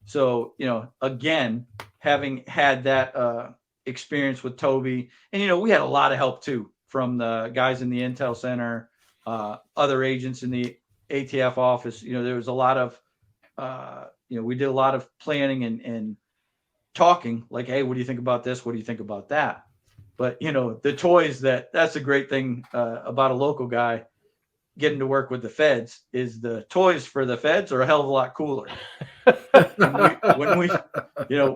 So, again, having had that experience with Toby, and, we had a lot of help too from the guys in the Intel Center, other agents in the ATF office. There was a lot of, we did a lot of planning and talking like, hey, what do you think about this? What do you think about that? But, the toys, that's a great thing about a local guy getting to work with the feds, is the toys for the feds are a hell of a lot cooler. when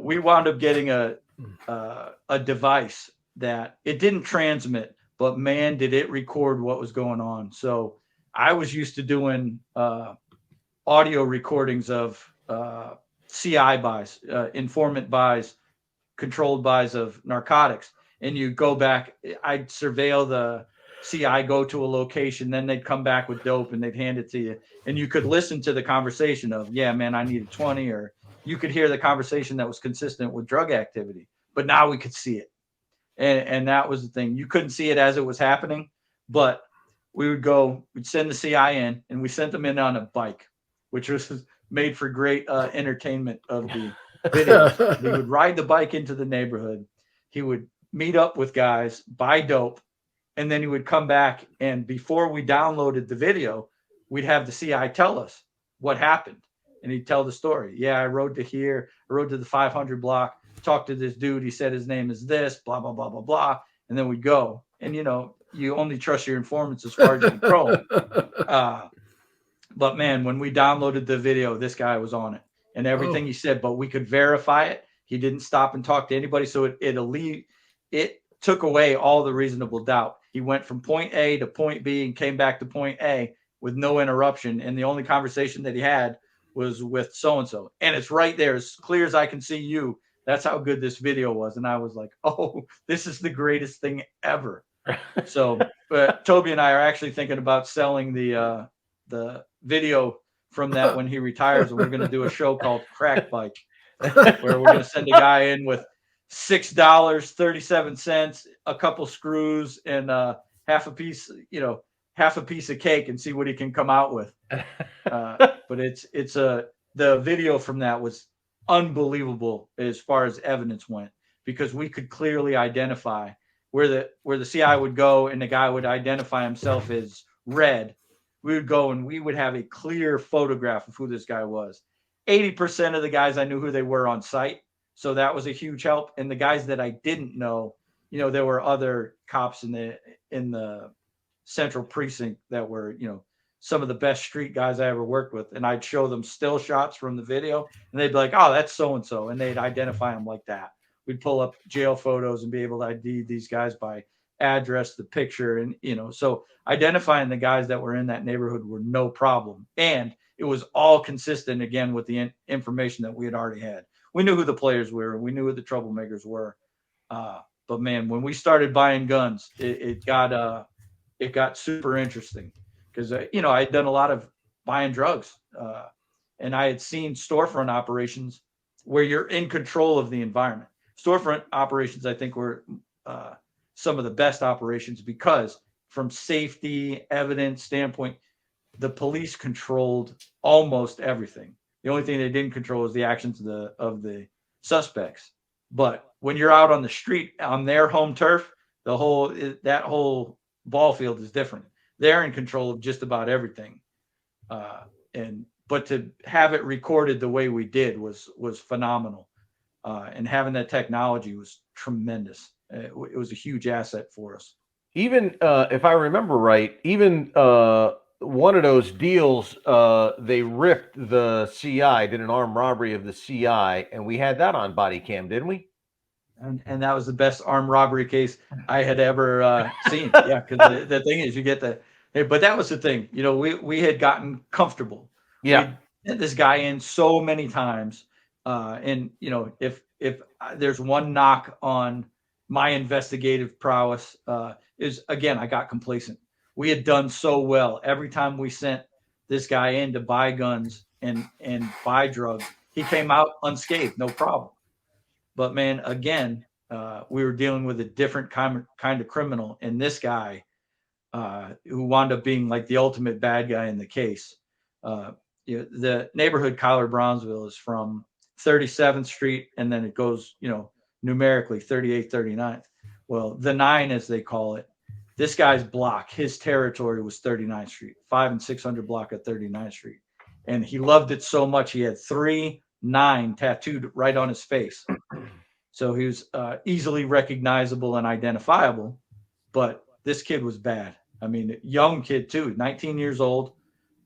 we wound up getting a device that it didn't transmit, but man, did it record what was going on. So I was used to doing audio recordings of CI buys, informant buys, controlled buys of narcotics. And you go back, I'd surveil the CI, go to a location, then they'd come back with dope and they'd hand it to you. And you could listen to the conversation of, yeah, man, I needed 20, or you could hear the conversation that was consistent with drug activity. But now we could see it. And that was the thing. You couldn't see it as it was happening, but we'd send the CI in, and we sent them in on a bike, which was made for great entertainment of the video. He would ride the bike into the neighborhood. He would meet up with guys, buy dope, and then he would come back, and before we downloaded the video, we'd have the CI tell us what happened. And he'd tell the story. Yeah, I rode to here. I rode to the 500 block, talked to this dude. He said his name is this, blah, blah, blah, blah, blah. And then we'd go. And, you only trust your informants as far as you can throw them. But, man, when we downloaded the video, this guy was on it. And everything he said, but we could verify it. He didn't stop and talk to anybody. So it took away all the reasonable doubt. He went from point A to point B and came back to point A with no interruption. And the only conversation that he had was with so-and-so. And it's right there, as clear as I can see you. That's how good this video was. And I was like, oh, this is the greatest thing ever. So but Toby and I are actually thinking about selling the video from that when he retires. And we're going to do a show called Crack Bike, where we're going to send a guy in with $6.37, a couple screws, and half a piece of cake, and see what he can come out with. But the video from that was unbelievable as far as evidence went, because we could clearly identify where the CI would go, and the guy would identify himself as Red. We would go and we would have a clear photograph of who this guy was. 80% of the guys, I knew who they were on site. So that was a huge help. And the guys that I didn't know, there were other cops in the central precinct that were, some of the best street guys I ever worked with. And I'd show them still shots from the video, and they'd be like, oh, that's so-and-so. And they'd identify them like that. We'd pull up jail photos and be able to ID these guys by address, the picture. And, so identifying the guys that were in that neighborhood were no problem. And it was all consistent, again, with the information that we had already had. We knew who the players were. We knew who the troublemakers were. But man, when we started buying guns, it got super interesting, because I had done a lot of buying drugs, and I had seen storefront operations where you're in control of the environment. Storefront operations, I think, were some of the best operations, because from safety evidence standpoint, the police controlled almost everything. The only thing they didn't control is the actions of the suspects. But when you're out on the street on their home turf, that whole ball field is different. They're in control of just about everything. But to have it recorded the way we did was phenomenal. And having that technology was tremendous. It was a huge asset for us. Even if I remember right, even one of those deals, they ripped the CI, did an armed robbery of the CI, and we had that on body cam, didn't we? And that was the best armed robbery case I had ever seen. Yeah, because the thing is, you get But that was the thing. We had gotten comfortable. Yeah. We had this guy in so many times. And if there's one knock on my investigative prowess, is again, I got complacent. We had done so well. Every time we sent this guy in to buy guns and buy drugs, he came out unscathed, no problem. But man, again, we were dealing with a different kind of criminal, and this guy, who wound up being like the ultimate bad guy in the case. The neighborhood Kyler Brownsville is from 37th Street, and then it goes, numerically 38th, 39th. Well, the 9, as they call it, this guy's block, his territory was 39th Street, 5 and 600 block at 39th Street. And he loved it so much, he had 3-9 tattooed right on his face. So he was easily recognizable and identifiable, but this kid was bad. I mean, young kid too, 19 years old,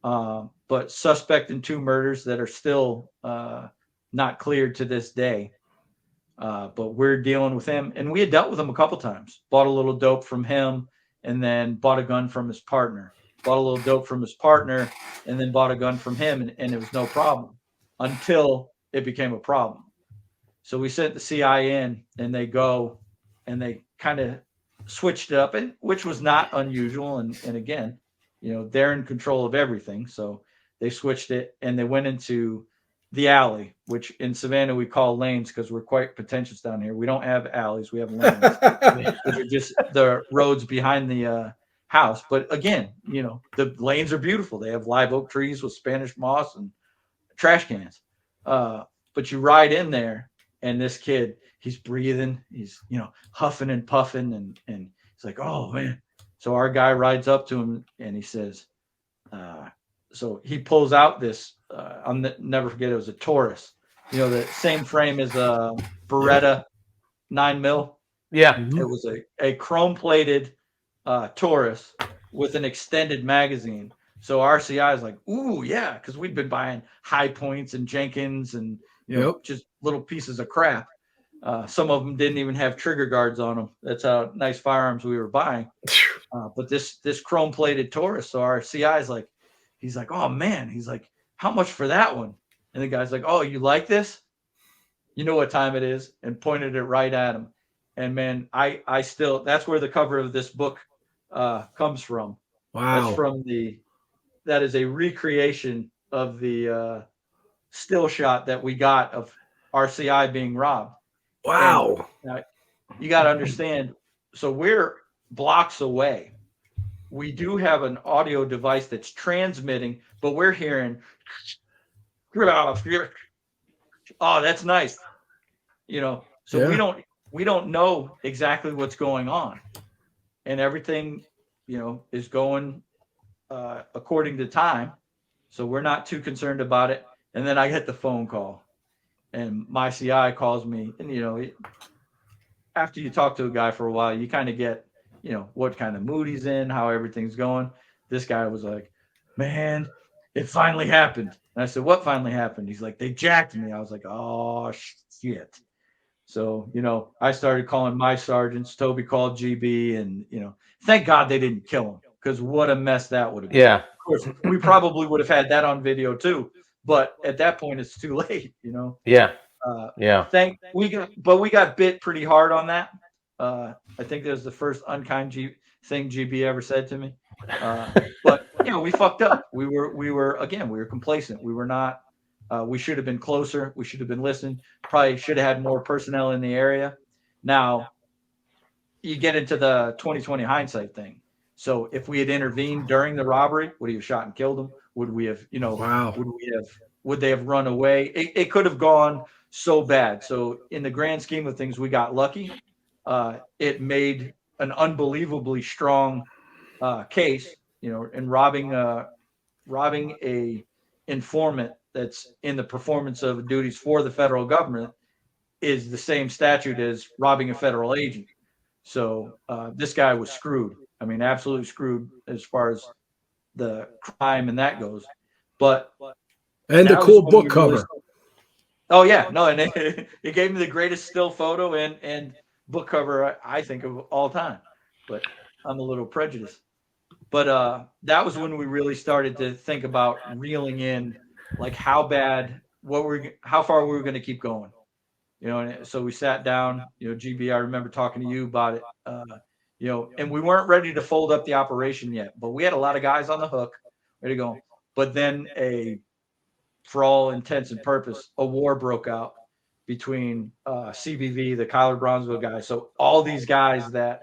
but suspect in 2 murders that are still not cleared to this day. But we're dealing with him, and we had dealt with him a couple times. Bought a little dope from him, and then bought a gun from his partner. Bought a little dope from his partner, and then bought a gun from him, and it was no problem until it became a problem. So we sent the CI in, and they go, and they kind of switched it up, and which was not unusual. And again, they're in control of everything. So they switched it, and they went into the alley, which in Savannah we call lanes because we're quite pretentious down here. We don't have alleys, we have lanes, which are just the roads behind the house. But again, the lanes are beautiful. They have live oak trees with Spanish moss and trash cans. But you ride in there, and this kid, he's breathing, he's huffing and puffing, and he's like, oh man. So our guy rides up to him, and he says, so he pulls out this, I'll never forget, it was a Taurus, the same frame as a Beretta 9mm. Yeah. It was a chrome plated Taurus with an extended magazine. So RCI is like, ooh, yeah, because we'd been buying High Points and Jenkins and just little pieces of crap. Some of them didn't even have trigger guards on them. That's how nice firearms we were buying. But this chrome plated Taurus, so our CI is like, he's like, oh man, he's like, how much for that one? And the guy's like, oh, you like this? You know what time it is? And pointed it right at him. And man, I still, that's where the cover of this book comes from. Wow. That is a recreation of the still shot that we got of RCI being robbed. Wow. And, you got to understand, so we're blocks away. We do have an audio device that's transmitting, but we're hearing, oh, that's nice. So we don't know exactly what's going on, and everything, is going according to time. So we're not too concerned about it. And then I get the phone call, and my CI calls me, and after you talk to a guy for a while, you kind of get, what kind of mood he's in, how everything's going. This guy was like, man, it finally happened. And I said, what finally happened? He's like, they jacked me. I was like, oh shit. So, I started calling my sergeants. Toby called GB, and, thank God they didn't kill him, because what a mess that would have been. Yeah. Of course, we probably would have had that on video too, but at that point it's too late, Yeah. We got bit pretty hard on that. I think that was the first unkind thing GB ever said to me. But we fucked up. We were complacent. We were not. We should have been closer. We should have been listening. Probably should have had more personnel in the area. Now, you get into the 2020 hindsight thing. So if we had intervened during the robbery, would he have shot and killed him? Would we have, Wow. Would they have run away? It could have gone so bad. So in the grand scheme of things, we got lucky. It made an unbelievably strong case, in robbing a informant that's in the performance of duties for the federal government is the same statute as robbing a federal agent. So this guy was screwed. I mean, absolutely screwed as far as the crime and that goes. But and the cool book cover. Oh yeah, no, and it gave me the greatest still photo and book cover I think of all time. But I'm a little prejudiced. But that was when we really started to think about reeling in, like how bad, how far we were going to keep going. And so we sat down. GB, I remember talking to you about it. And we weren't ready to fold up the operation yet, but we had a lot of guys on the hook, ready to go. But then for all intents and purpose, a war broke out between CBV, the Kyler Bronzeville guys. So all these guys that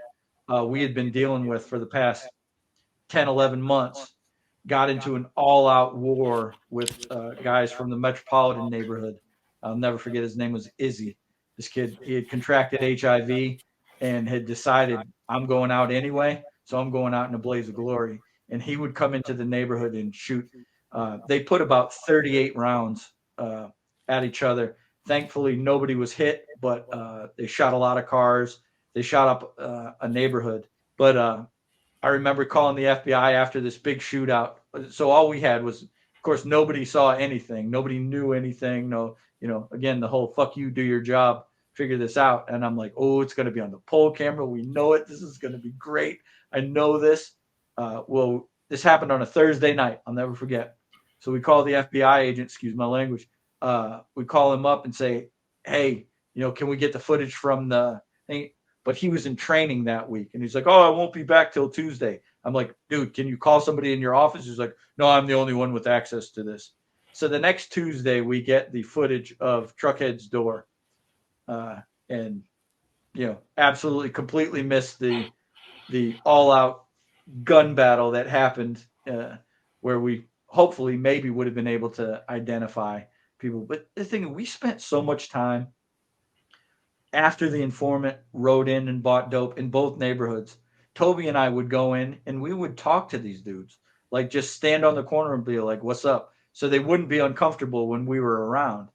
we had been dealing with for the past 10, 11 months got into an all-out war with guys from the metropolitan neighborhood. I'll never forget, his name was Izzy. This kid, he had contracted HIV and had decided, I'm going out anyway, so I'm going out in a blaze of glory. And he would come into the neighborhood and shoot. They put about 38 rounds at each other. Thankfully, nobody was hit, but they shot a lot of cars. They shot up a neighborhood. But I remember calling the FBI after this big shootout. So all we had was, of course, nobody saw anything. Nobody knew anything. No, again, the whole fuck you, do your job, figure this out. And I'm like, oh, it's going to be on the poll camera. We know it. This is going to be great. I know this. Well, this happened on a Thursday night. I'll never forget. So we call the FBI agent, excuse my language. We call him up and say, hey, can we get the footage from the thing? But he was in training that week. And he's like, oh, I won't be back till Tuesday. I'm like, dude, can you call somebody in your office? He's like, no, I'm the only one with access to this. So the next Tuesday, we get the footage of Truckhead's door. And, absolutely completely missed the all-out gun battle that happened where we hopefully maybe would have been able to identify people. But the thing, we spent so much time after the informant rode in and bought dope in both neighborhoods. Toby and I would go in and we would talk to these dudes, like just stand on the corner and be like, what's up? So they wouldn't be uncomfortable when we were around,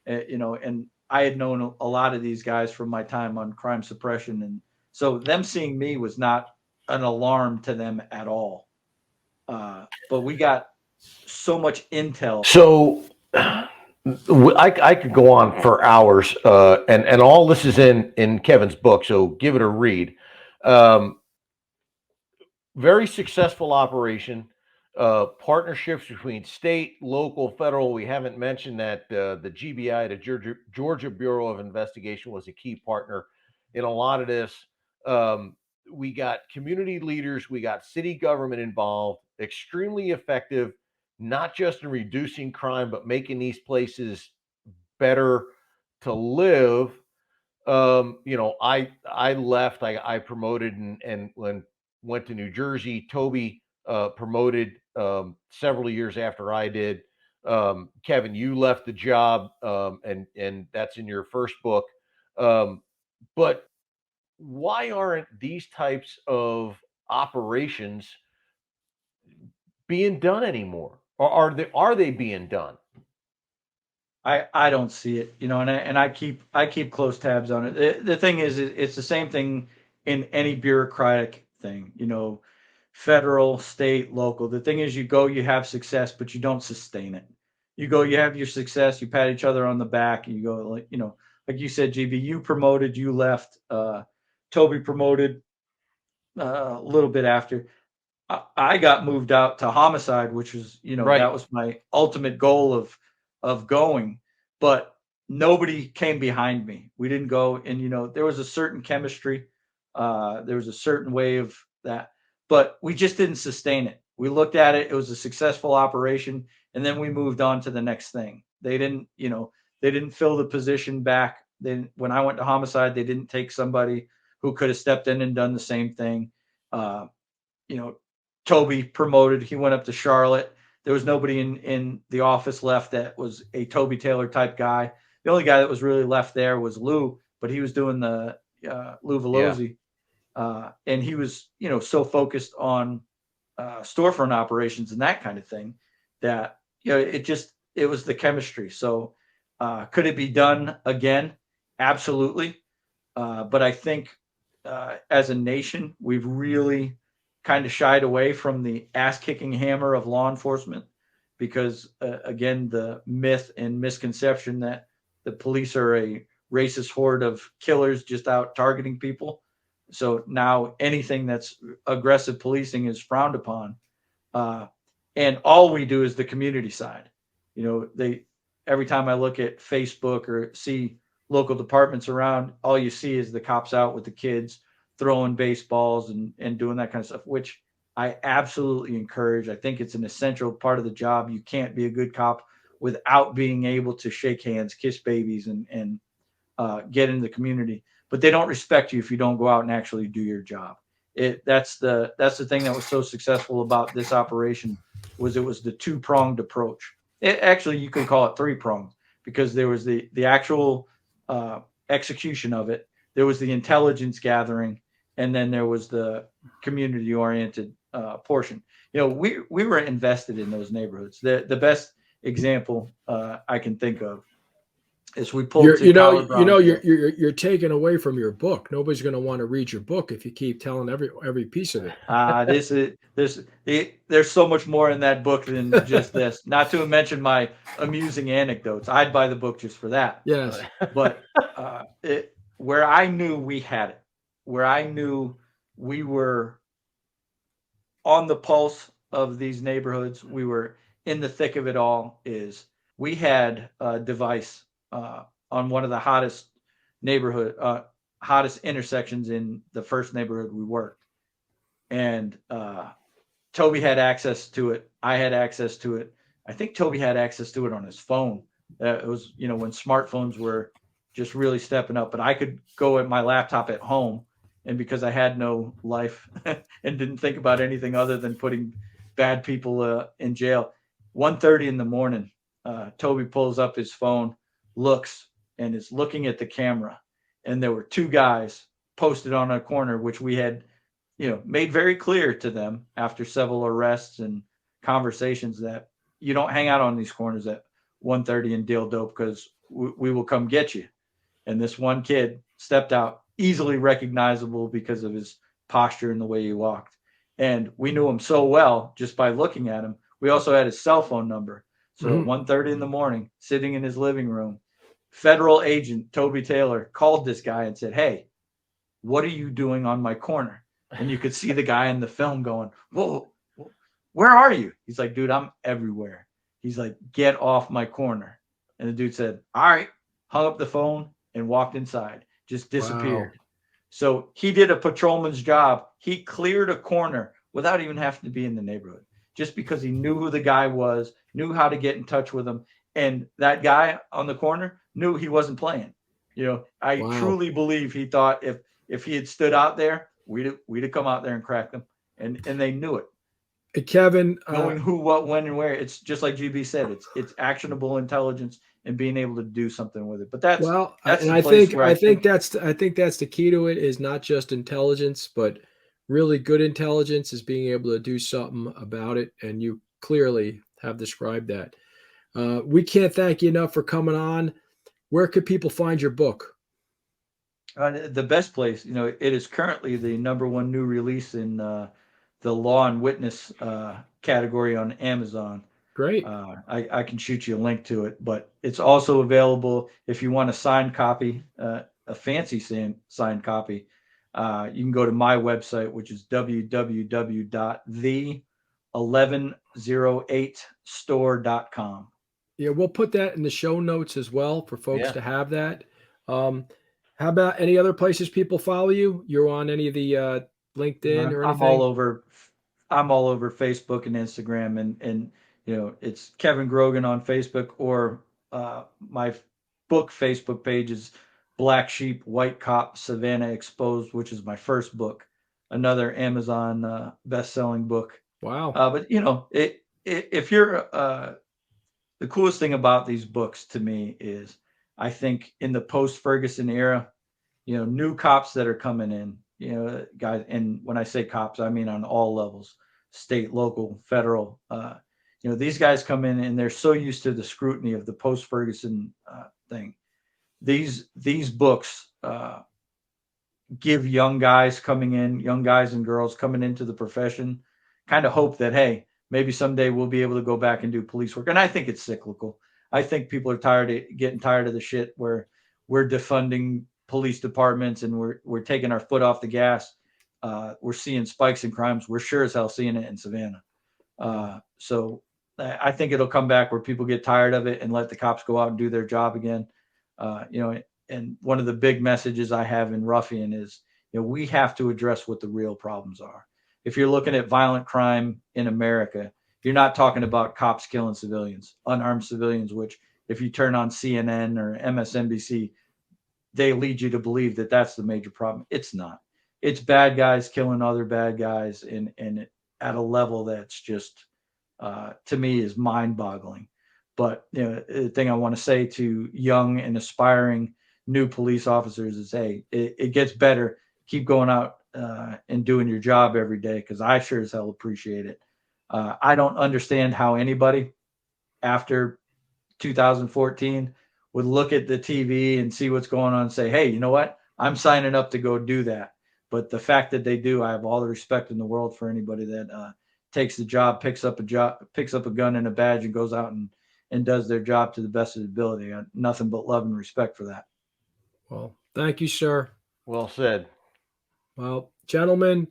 and I had known a lot of these guys from my time on crime suppression. And so them seeing me was not an alarm to them at all. But we got so much intel. So I could go on for hours, and all this is in Kevin's book, so give it a read. Very successful operation, partnerships between state, local, federal. We haven't mentioned that the GBI, the Georgia Bureau of Investigation, was a key partner in a lot of this. We got community leaders, we got city government involved, extremely effective, not just in reducing crime, but making these places better to live. I left, I promoted and went to New Jersey. Toby promoted several years after I did. Kevin, you left the job, and that's in your first book. But why aren't these types of operations being done anymore? Or are they being done? I don't see it, and I keep close tabs on it. The thing is, it's the same thing in any bureaucratic thing, federal, state, local. The thing is, you go, you have success, but you don't sustain it. You go, you have your success, you pat each other on the back, and you go, like you said, GB, you promoted, you left. Toby promoted a little bit after. I got moved out to Homicide, which was, Right. that was my ultimate goal of going, but nobody came behind me. We didn't go, and there was a certain chemistry, there was a certain way of that, but we just didn't sustain it. We looked at it; it was a successful operation, and then we moved on to the next thing. They didn't fill the position back. Then when I went to Homicide, they didn't take somebody who could have stepped in and done the same thing. You know, Toby promoted. He went up to Charlotte. There was nobody in the office left that was a Toby Taylor type guy. The only guy that was really left there was Lou, but he was doing the Lou Velosi. And he was, so focused on storefront operations and that kind of thing that, it was the chemistry. So could it be done again? Absolutely. But I think as a nation, we've really kind of shied away from the ass kicking hammer of law enforcement because, again, the myth and misconception that the police are a racist horde of killers just out targeting people. So now anything that's aggressive policing is frowned upon. And all we do is the community side. Every time I look at Facebook or see local departments around, all you see is the cops out with the kids throwing baseballs and doing that kind of stuff, which I absolutely encourage. I think it's an essential part of the job. You can't be a good cop without being able to shake hands, kiss babies, and get into the community. But they don't respect you if you don't go out and actually do your job. That's the thing that was so successful about this operation was it was the two-pronged approach. Actually, you could call it three-pronged because there was the actual execution of it. There was the intelligence gathering, and then there was the community-oriented portion. We were invested in those neighborhoods. The best example I can think of is we pulled you're taken away from your book. Nobody's going to want to read your book if you keep telling every piece of it. There's so much more in that book than just this. Not to mention my amusing anecdotes. I'd buy the book just for that. Yes, but where I knew we had it, where I knew we were on the pulse of these neighborhoods, we were in the thick of it all, is we had a device on one of the hottest intersections in the first neighborhood we worked. And Toby had access to it. I had access to it. I think Toby had access to it on his phone. It was, when smartphones were just really stepping up, but I could go at my laptop at home. And because I had no life and didn't think about anything other than putting bad people in jail, 1:30 in the morning, Toby pulls up his phone, looks, and is looking at the camera. And there were two guys posted on a corner, which we had, made very clear to them after several arrests and conversations that you don't hang out on these corners at 1:30 and deal dope because we will come get you. And this one kid stepped out, easily recognizable because of his posture and the way he walked. And we knew him so well just by looking at him. We also had his cell phone number. So at 1:30 in the morning, sitting in his living room, federal agent Toby Taylor called this guy and said, "Hey, what are you doing on my corner?" And you could see the guy in the film going, "Whoa, where are you?" He's like, "Dude, I'm everywhere." He's like, "Get off my corner." And the dude said, "All right," hung up the phone and walked inside, just disappeared. Wow. So he did a patrolman's job. He cleared a corner without even having to be in the neighborhood, just because he knew who the guy was, knew how to get in touch with him. And that guy on the corner knew he wasn't playing. I truly believe he thought if he had stood out there, we'd have come out there and cracked them. And they knew it. Hey, Kevin, knowing who, what, when, and where. It's just like GB said. It's actionable intelligence and being able to do something with it. But that's I think that's the key to it, is not just intelligence, but really good intelligence is being able to do something about it. And you clearly have described that. We can't thank you enough for coming on. Where could people find your book? The best place, it is currently the #1 new release in the law and witness category on Amazon. Great. I can shoot you a link to it, but it's also available if you want a signed copy, a fancy signed copy. You can go to my website, which is www.the1108store.com. Yeah, we'll put that in the show notes as well for folks to have that. How about any other places people follow you? You're on any of the LinkedIn or anything? I'm all over Facebook and Instagram, and it's Kevin Grogan on Facebook, or my book Facebook page is Black Sheep, White Cop, Savannah Exposed, which is my first book, another Amazon best-selling book. Wow. But if you're the coolest thing about these books to me is, I think in the post-Ferguson era, new cops that are coming in, guys, and when I say cops, I mean on all levels, state, local, federal. These guys come in and they're so used to the scrutiny of the post-Ferguson thing. These books give young guys and girls coming into the profession, kind of hope that, hey, maybe someday we'll be able to go back and do police work. And I think it's cyclical. I think people are getting tired of the shit where we're defunding police departments and we're taking our foot off the gas, we're seeing spikes in crimes. We're sure as hell seeing it in Savannah. So I think it'll come back where people get tired of it and let the cops go out and do their job again. And one of the big messages I have in Ruffian is, we have to address what the real problems are. If you're looking at violent crime in America, you're not talking about cops killing civilians, unarmed civilians, which if you turn on CNN or MSNBC, they lead you to believe that that's the major problem. It's not. It's bad guys killing other bad guys and at a level that's just, to me, is mind-boggling. But the thing I want to say to young and aspiring new police officers is, hey, it gets better. Keep going out and doing your job every day, because I sure as hell appreciate it. I don't understand how anybody after 2014 would look at the TV and see what's going on and say, hey, you know what? I'm signing up to go do that. But the fact that they do, I have all the respect in the world for anybody that takes the job, picks up a gun and a badge and goes out and does their job to the best of their ability. I got nothing but love and respect for that. Well, thank you, sir. Well said. Well, gentlemen,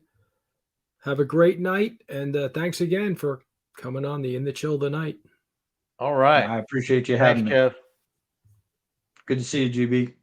have a great night, and thanks again for coming on the In the Chill tonight. All right. I appreciate you Thanks, having me. Kev. Good to see you, GB.